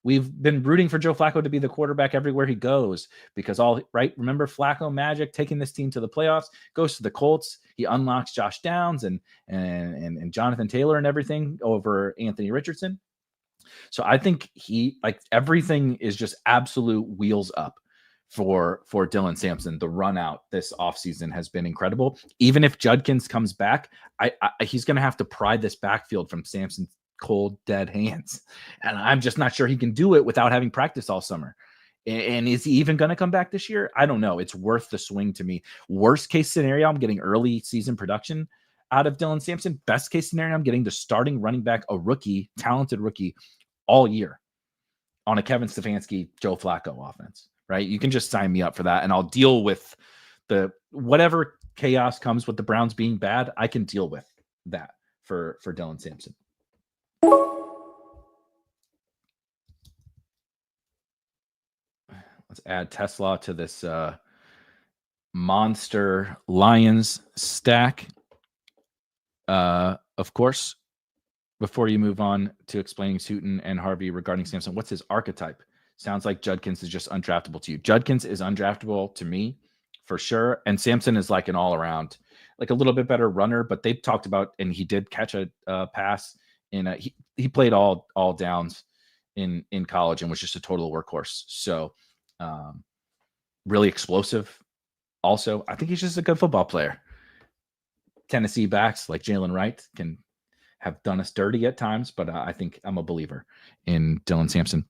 we've been rooting for Joe Flacco to be the quarterback everywhere he goes because remember Flacco magic, taking this team to the playoffs, goes to the Colts. He unlocks Josh Downs and Jonathan Taylor and everything over Anthony Richardson. So I think everything is just absolute wheels up for Dylan Sampson. The run out this offseason has been incredible. Even if Judkins comes back, he's going to have to pry this backfield from Sampson's cold, dead hands. And I'm just not sure he can do it without having practice all summer. And is he even going to come back this year? I don't know. It's worth the swing to me. Worst case scenario, I'm getting early season production out of Dylan Sampson. Best case scenario, I'm getting the starting running back, a rookie, talented rookie, all year on a Kevin Stefanski, Joe Flacco offense, right? You can just sign me up for that, and I'll deal with the whatever chaos comes with the Browns being bad. I can deal with that for Dylan Sampson. Let's add Tesla to this monster Lions stack. Of course, before you move on to explaining Sutton and Harvey regarding Sampson, what's his archetype? Sounds like Judkins is just undraftable to you. Judkins is undraftable to me for sure. And Sampson is like an all-around, like a little bit better runner, but they've talked about, and he did catch a pass he played all downs in college and was just a total workhorse. So really explosive. Also, I think he's just a good football player. Tennessee backs like Jalen Wright can have done us dirty at times, but I think I'm a believer in Dylan Sampson.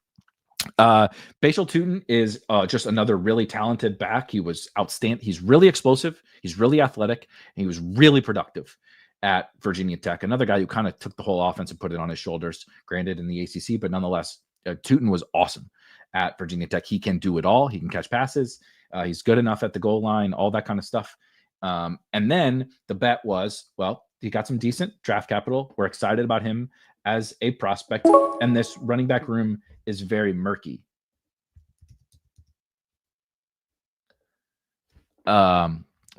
Bashal Tutin is just another really talented back. He was outstanding. He's really explosive. He's really athletic. And he was really productive at Virginia Tech. Another guy who kind of took the whole offense and put it on his shoulders, granted in the ACC, but nonetheless, Tutin was awesome at Virginia Tech. He can do it all. He can catch passes. He's good enough at the goal line, all that kind of stuff. And then the bet was, well, he got some decent draft capital. We're excited about him as a prospect. And this running back room is very murky.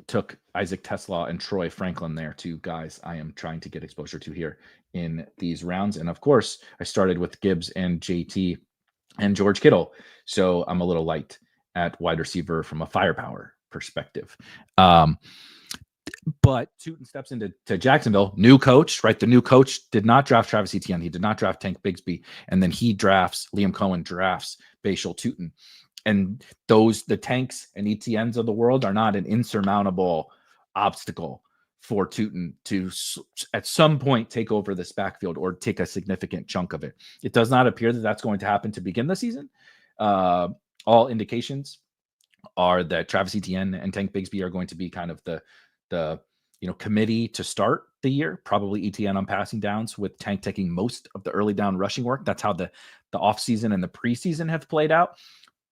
Took Isaac Tesla and Troy Franklin there, two guys I am trying to get exposure to here in these rounds. And of course, I started with Gibbs and JT and George Kittle. So I'm a little light at wide receiver from a firepower perspective. But Tutin steps into Jacksonville, new coach, right? The new coach did not draft Travis Etienne. He did not draft Tank Bigsby. And then Liam Cohen drafts Bashal Tutin. And the Tanks and Etiennes of the world are not an insurmountable obstacle for Tutin to at some point take over this backfield or take a significant chunk of it. It does not appear that that's going to happen to begin the season. All indications are that Travis Etienne and Tank Bigsby are going to be kind of the committee to start the year, probably Etienne on passing downs with Tank taking most of the early down rushing work. That's how the offseason and the preseason have played out.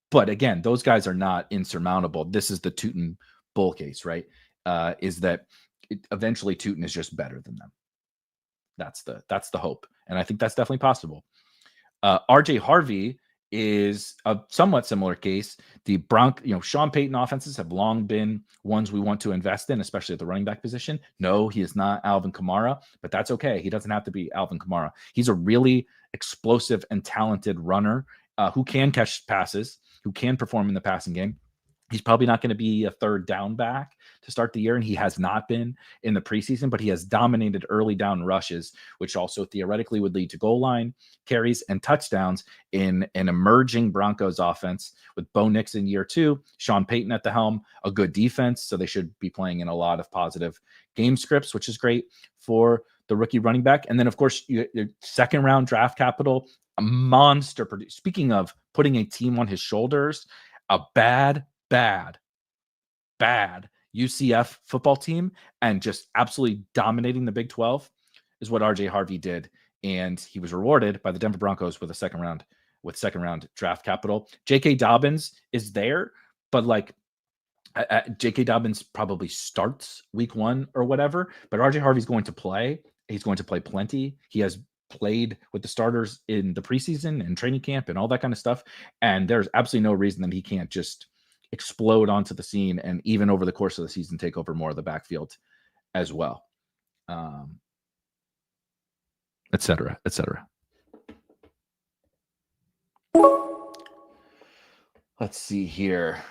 But again, those guys are not insurmountable. This is the Tutin bull case, right? Is that eventually Tutin is just better than them. That's the hope. And I think that's definitely possible. RJ Harvey is a somewhat similar case. The Sean Payton offenses have long been ones we want to invest in, especially at the running back position. No, he is not Alvin Kamara, but that's okay. He doesn't have to be Alvin Kamara. He's a really explosive and talented runner who can catch passes. who can perform in the passing game. He's probably not going to be a third down back to start the year, and he has not been in the preseason, but he has dominated early down rushes, which also theoretically would lead to goal line carries and touchdowns in an emerging Broncos offense with Bo Nix in year 2, Sean Payton at the helm, a good defense, so they should be playing in a lot of positive game scripts, which is great for the rookie running back. And then, of course, your second round draft capital, a monster. Speaking of putting a team on his shoulders, a bad UCF football team and just absolutely dominating the Big 12 is what RJ Harvey did. And he was rewarded by the Denver Broncos with second round draft capital. J.K. Dobbins is there, but like J.K. Dobbins probably starts week 1 or whatever, but RJ Harvey's going to play. He's going to play plenty. He has played with the starters in the preseason and training camp and all that kind of stuff. And there's absolutely no reason that he can't just explode onto the scene and even over the course of the season take over more of the backfield as well, et cetera. Let's see here.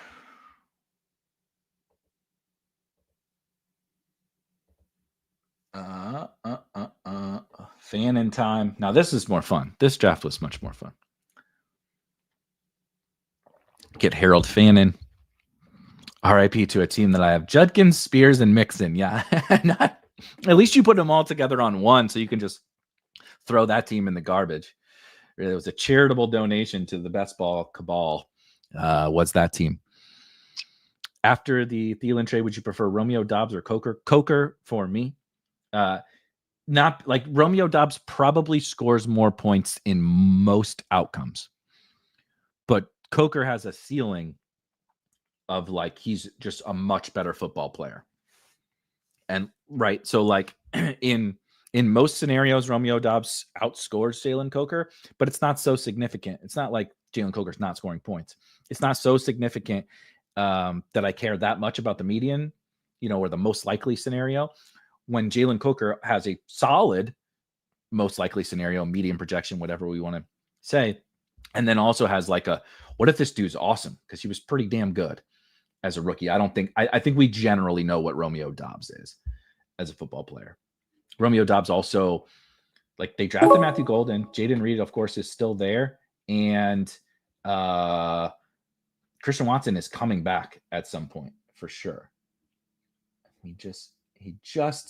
Fan in time. Now this is more fun. This draft was much more fun. Get Harold Fannin. RIP to a team that I have Judkins, Spears, and Mixon. Yeah. At least you put them all together on one so you can just throw that team in the garbage. It was a charitable donation to the best ball cabal. Was that team. After the Thielen trade, would you prefer Romeo Doubs or Coker? Coker for me. Not like Romeo Doubs probably scores more points in most outcomes, but Coker has a ceiling of like he's just a much better football player. And right, so like in most scenarios, Romeo Doubs outscores Jalen Coker, but it's not so significant. It's not like Jalen Coker's not scoring points. It's not so significant that I care that much about the median, or the most likely scenario. When Jalen Coker has a solid most likely scenario, median projection, whatever we want to say, and then also has like what if this dude's awesome? Because he was pretty damn good as a rookie. I think we generally know what Romeo Doubs is as a football player. Romeo Doubs also, like, they drafted Matthew Golden. Jaden Reed, of course, is still there. And Christian Watson is coming back at some point for sure. He just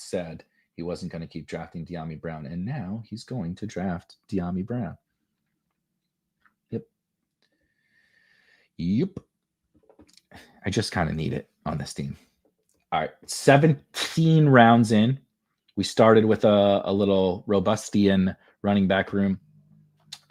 said he wasn't going to keep drafting Dyami Brown, and now he's going to draft Dyami Brown. Yep. I just kind of need it on this team. All right, 17 rounds in. We started with a little Robustian running back room.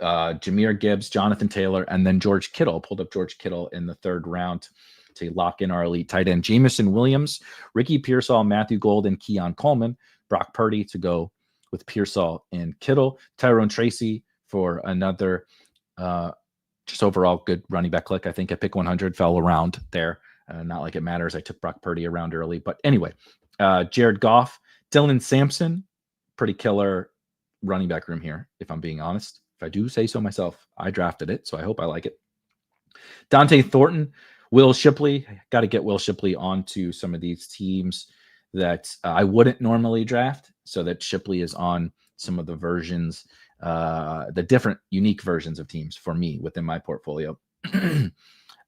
Jahmyr Gibbs, Jonathan Taylor, and then George Kittle. Pulled up George Kittle in the third round to lock in our elite tight end. Jameson Williams, Ricky Pearsall, Matthew Golden, Keon Coleman, Brock Purdy to go with Pearsall and Kittle. Tyrone Tracy for another just overall good running back click. I think at pick 100 fell around there. Not like it matters. I took Brock Purdy around early. But anyway, Jared Goff, Dylan Sampson, pretty killer running back room here, if I'm being honest. If I do say so myself, I drafted it, so I hope I like it. Dante Thornton, Will Shipley. Got to get Will Shipley onto some of these teams that I wouldn't normally draft, so that Shipley is on some of the versions, the different unique versions of teams for me within my portfolio.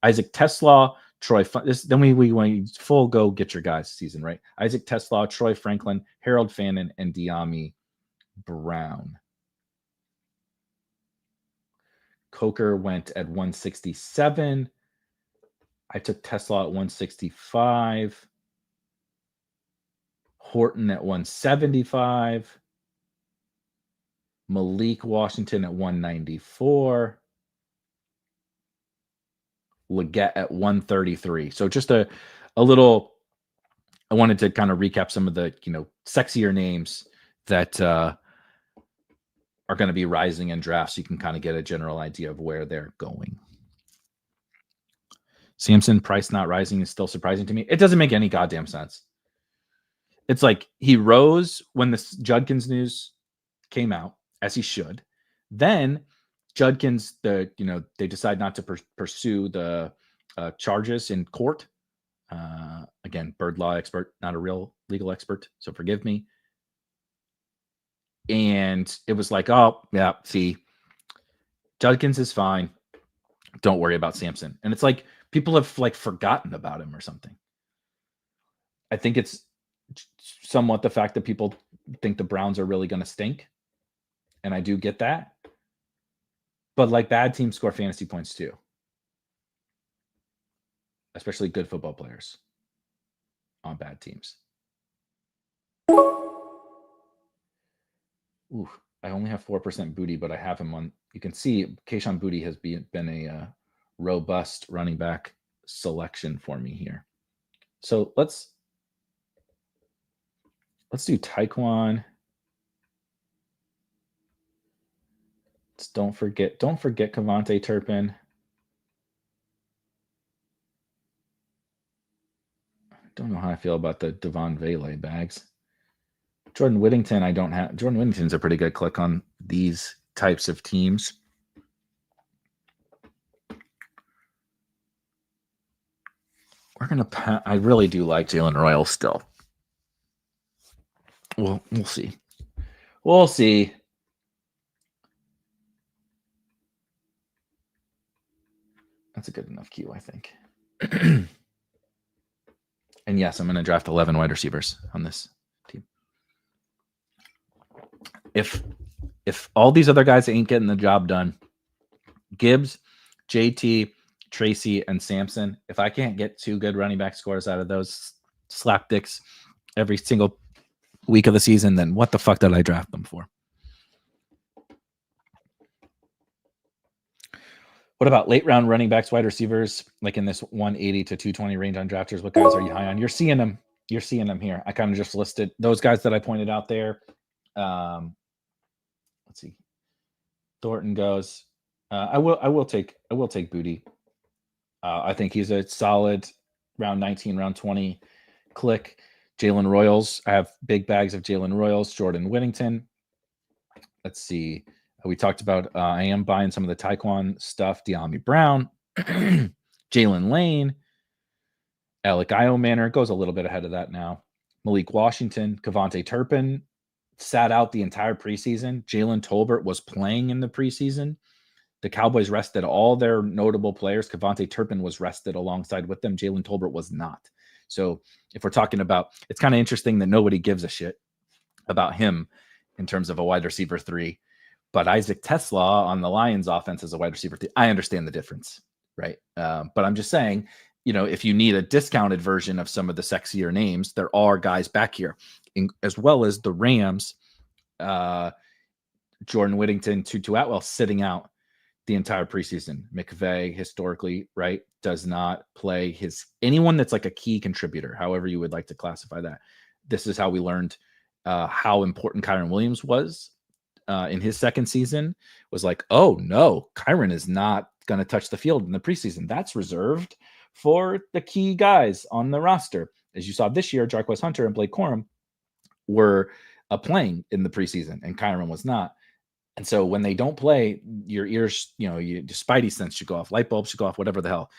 Isaac Tesla, Troy. Then we went full go get your guys season, right? Isaac Tesla, Troy Franklin, Harold Fannin, and Dyami Brown. Coker went at 167. I took Tesla at 165. Horton at 175. Malik Washington at 194. Leggett at 133. So just a little, I wanted to kind of recap some of the, sexier names that are going to be rising in drafts. So you can kind of get a general idea of where they're going. Samson price not rising is still surprising to me. It doesn't make any goddamn sense. It's like he rose when the Judkins news came out, as he should. Then Judkins, they decide not to pursue the charges in court. Again, bird law expert, not a real legal expert, so forgive me. And it was like, oh yeah, see, Judkins is fine. Don't worry about Sampson. And it's like people have like forgotten about him or something. I think it's somewhat the fact that people think the Browns are really going to stink. And I do get that. But like bad teams score fantasy points too. Especially good football players on bad teams. Ooh, I only have 4% Booty, but I have him on. You can see Kayshon Boutte has been a robust running back selection for me here. So let's do Tyquan. Don't forget KaVontae Turpin. I don't know how I feel about the Devon Vele bags. Jordan Whittington, I don't have. Jordan Whittington's a pretty good click on these types of teams. I really do like Jalen Royal still. Well, we'll see. We'll see. That's a good enough cue, I think. And yes, I'm going to draft 11 wide receivers on this team. If all these other guys ain't getting the job done, Gibbs, JT, Tracy, and Sampson, if I can't get 2 good running back scores out of those slapdicks every single week of the season, then what the fuck did I draft them for? What about late round running backs, wide receivers, like in this 180 to 220 range on drafters? What guys are you high on? You're seeing them here. I kind of just listed those guys that I pointed out there. Let's see. Thornton goes. I will take Booty. I think he's a solid round 19, round 20 click. Jalen Royals. I have big bags of Jalen Royals. Jordan Whittington. Let's see. We talked about I am buying some of the Tyquan stuff. De'Ami Brown, Jalen Lane, Alec Manor goes a little bit ahead of that now. Malik Washington, KaVontae Turpin sat out the entire preseason. Jalen Tolbert was playing in the preseason. The Cowboys rested all their notable players. KaVontae Turpin was rested alongside with them. Jalen Tolbert was not. So if we're talking about, it's kind of interesting that nobody gives a shit about him in terms of a wide receiver 3. But Isaac Tesla on the Lions offense as a wide receiver 3, I understand the difference, right? But I'm just saying, if you need a discounted version of some of the sexier names, there are guys back here, as well as the Rams, Jordan Whittington, Tutu Atwell sitting out the entire preseason. McVay historically, right, does not play anyone that's like a key contributor, however you would like to classify that. This is how we learned how important Kyren Williams was in his second season. Was like, oh no, Kyren is not going to touch the field in the preseason. That's reserved for the key guys on the roster. As you saw this year, Jarquez Hunter and Blake Corum were playing in the preseason, and Kyren was not. And so when they don't play, your ears, your spidey sense should go off, light bulbs should go off, whatever the hell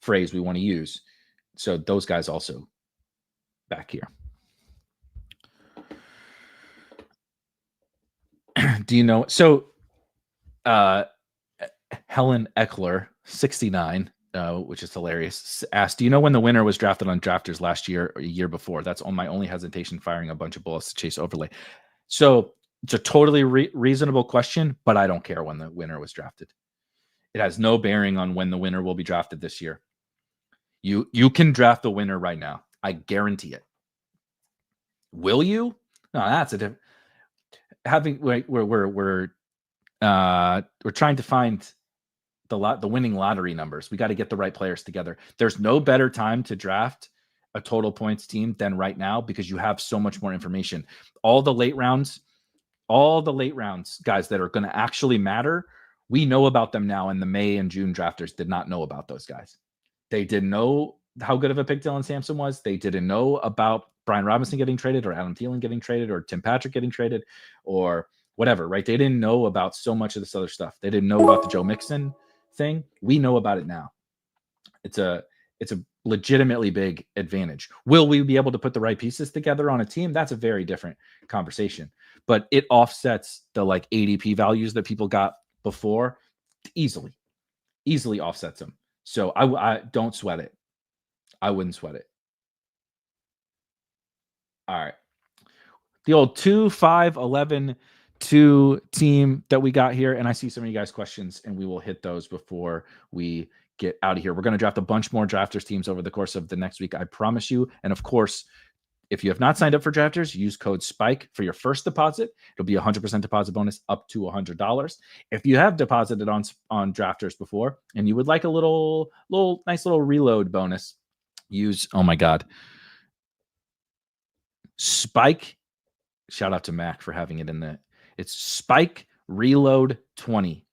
phrase we want to use. So those guys also back here. Do you know? So Helen Eckler, 69, which is hilarious, asked, do you know when the winner was drafted on Drafters last year or a year before? That's on my only hesitation firing a bunch of bullets to chase overlay. So it's a totally reasonable question, but I don't care when the winner was drafted. It has no bearing on when the winner will be drafted this year. You can draft the winner right now. I guarantee it. Will you? No, that's a different. We're trying to find the winning lottery numbers. We got to get the right players together. There's no better time to draft a total points team than right now because you have so much more information. All the late rounds, guys that are going to actually matter, we know about them now, and the May and June drafters did not know about those guys. They didn't know how good of a pick Dylan Sampson was. They didn't know about Brian Robinson getting traded or Adam Thielen getting traded or Tim Patrick getting traded or whatever, right? They didn't know about so much of this other stuff. They didn't know about the Joe Mixon thing. We know about it now. It's a legitimately big advantage. Will we be able to put the right pieces together on a team? That's a very different conversation. But it offsets the like ADP values that people got before easily offsets them. So I don't sweat it. I wouldn't sweat it. All right. The old 2, 5, 11, 2 team that we got here. And I see some of you guys' questions, and we will hit those before we get out of here. We're going to draft a bunch more drafters teams over the course of the next week, I promise you. And of course, if you have not signed up for drafters, use code SPIKE for your first deposit. It'll be a 100% deposit bonus up to $100. If you have deposited on drafters before and you would like a nice little reload bonus, use, oh my God, Spike. Shout out to Mac for having it in there. It's Spike Reload 20.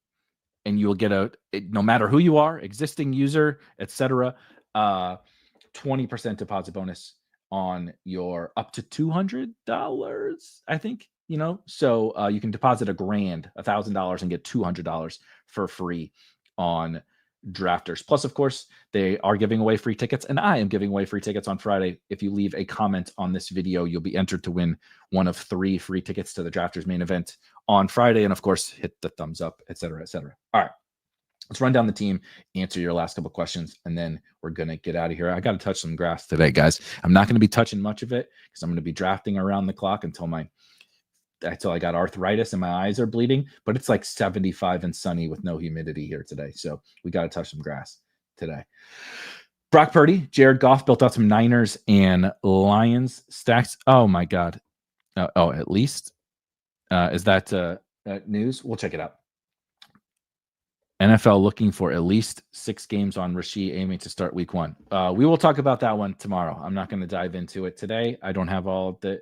And you'll get no matter who you are, existing user, etc., 20% deposit bonus on your up to $200, I think, so you can deposit $1,000 and get $200 for free on drafters. Plus, of course, they are giving away free tickets, and I am giving away free tickets on Friday. If you leave a comment on this video, you'll be entered to win one of 3 free tickets to the drafters main event on Friday. And of course, hit the thumbs up, etc., etc. All right. Let's run down the team, answer your last couple questions, and then we're going to get out of here. I got to touch some grass today, guys. I'm not going to be touching much of it because I'm going to be drafting around the clock until I got arthritis and my eyes are bleeding, but it's like 75 and sunny with no humidity here today. So we got to touch some grass today. Brock Purdy, Jared Goff built out some Niners and Lions stacks. Oh my God. At least. Is that news? We'll check it out. NFL looking for at least 6 games on Rashee, aiming to start week 1. We will talk about that one tomorrow. I'm not going to dive into it today. I don't have all the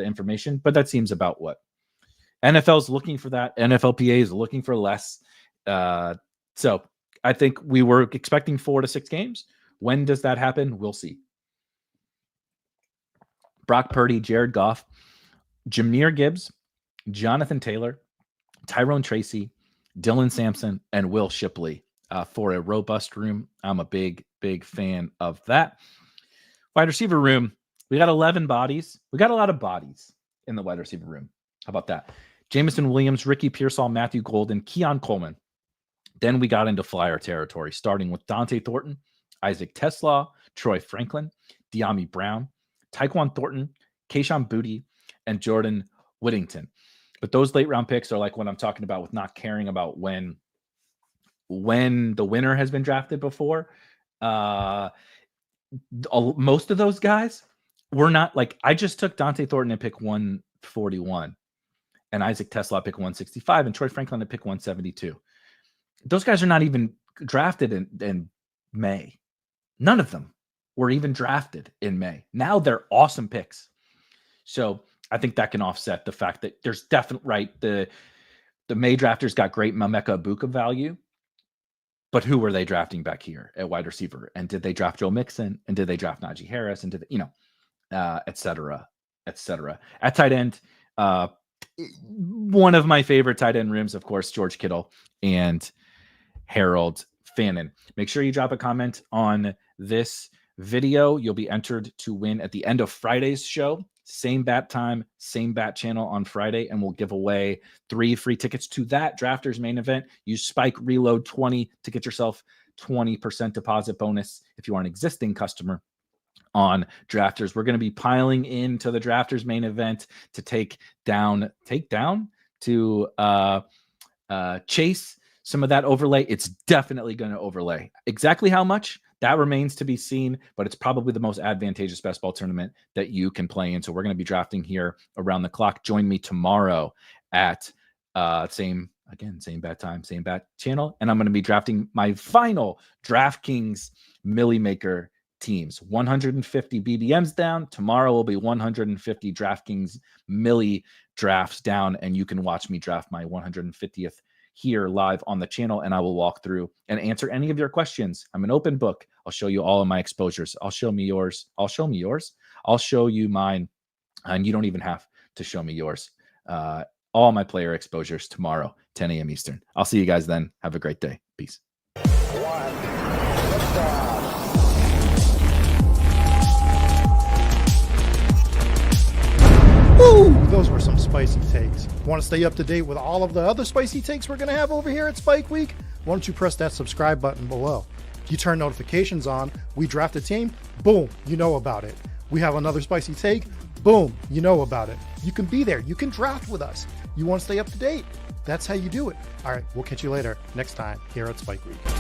information, but that seems about what NFL's looking for. That NFLPA is looking for less. So I think we were expecting 4 to 6 games. When does that happen? We'll see. Brock Purdy, Jared Goff, Jahmyr Gibbs, Jonathan Taylor, Tyrone Tracy, Dylan Sampson, and Will Shipley for a robust room. I'm a big, big fan of that. Wide receiver room, we got 11 bodies. We got a lot of bodies in the wide receiver room. How about that? Jameson Williams, Ricky Pearsall, Matthew Golden, Keon Coleman. Then we got into flyer territory, starting with Dante Thornton, Isaac Teslaw, Troy Franklin, De'Ami Brown, Tyquan Thornton, Kayshon Boutte, and Jordan Whittington. But those late round picks are like what I'm talking about with not caring about when the winner has been drafted before. Most of those guys were not like, I just took Dante Thornton at pick 141 and Isaac Teslaw at pick 165 and Troy Franklin at pick 172. Those guys are not even drafted in May. None of them were even drafted in May. Now they're awesome picks. So I think that can offset the fact that there's definitely, right, the May drafters got great Mameka Ibuka value, but who were they drafting back here at wide receiver? And did they draft Joe Mixon? And did they draft Najee Harris? And did they, et cetera, et cetera. At tight end, one of my favorite tight end rooms, of course, George Kittle and Harold Fannin. Make sure you drop a comment on this video. You'll be entered to win at the end of Friday's show. Same bat time, same bat channel on Friday, and we'll give away 3 free tickets to that drafters main event. Use Spike Reload 20 to get yourself 20% deposit bonus if you are an existing customer on drafters. We're going to be piling into the drafters main event to take down to chase some of that overlay. It's definitely going to overlay. Exactly how much? That remains to be seen, but it's probably the most advantageous best ball tournament that you can play in. So we're going to be drafting here around the clock. Join me tomorrow at same bat time, same bat channel. And I'm going to be drafting my final DraftKings Millie Maker teams. 150 BBMs down. Tomorrow will be 150 DraftKings Millie drafts down, and you can watch me draft my 150th here live on the channel, and I will walk through and answer any of your questions. I'm an open book. I'll show you all of my exposures. I'll show me yours. I'll show you mine, and you don't even have to show me yours. all my player exposures tomorrow, 10 a.m. Eastern. I'll see you guys then. Have a great day. Peace. Woo! Those were some spicy takes. Want to stay up to date with all of the other spicy takes we're going to have over here at Spike Week? Why don't you press that subscribe button below? You turn notifications on, we draft a team, boom, you know about it. We have another spicy take, boom, you know about it. You can be there, you can draft with us. You want to stay up to date? That's how you do it. All right, we'll catch you later next time here at Spike Week.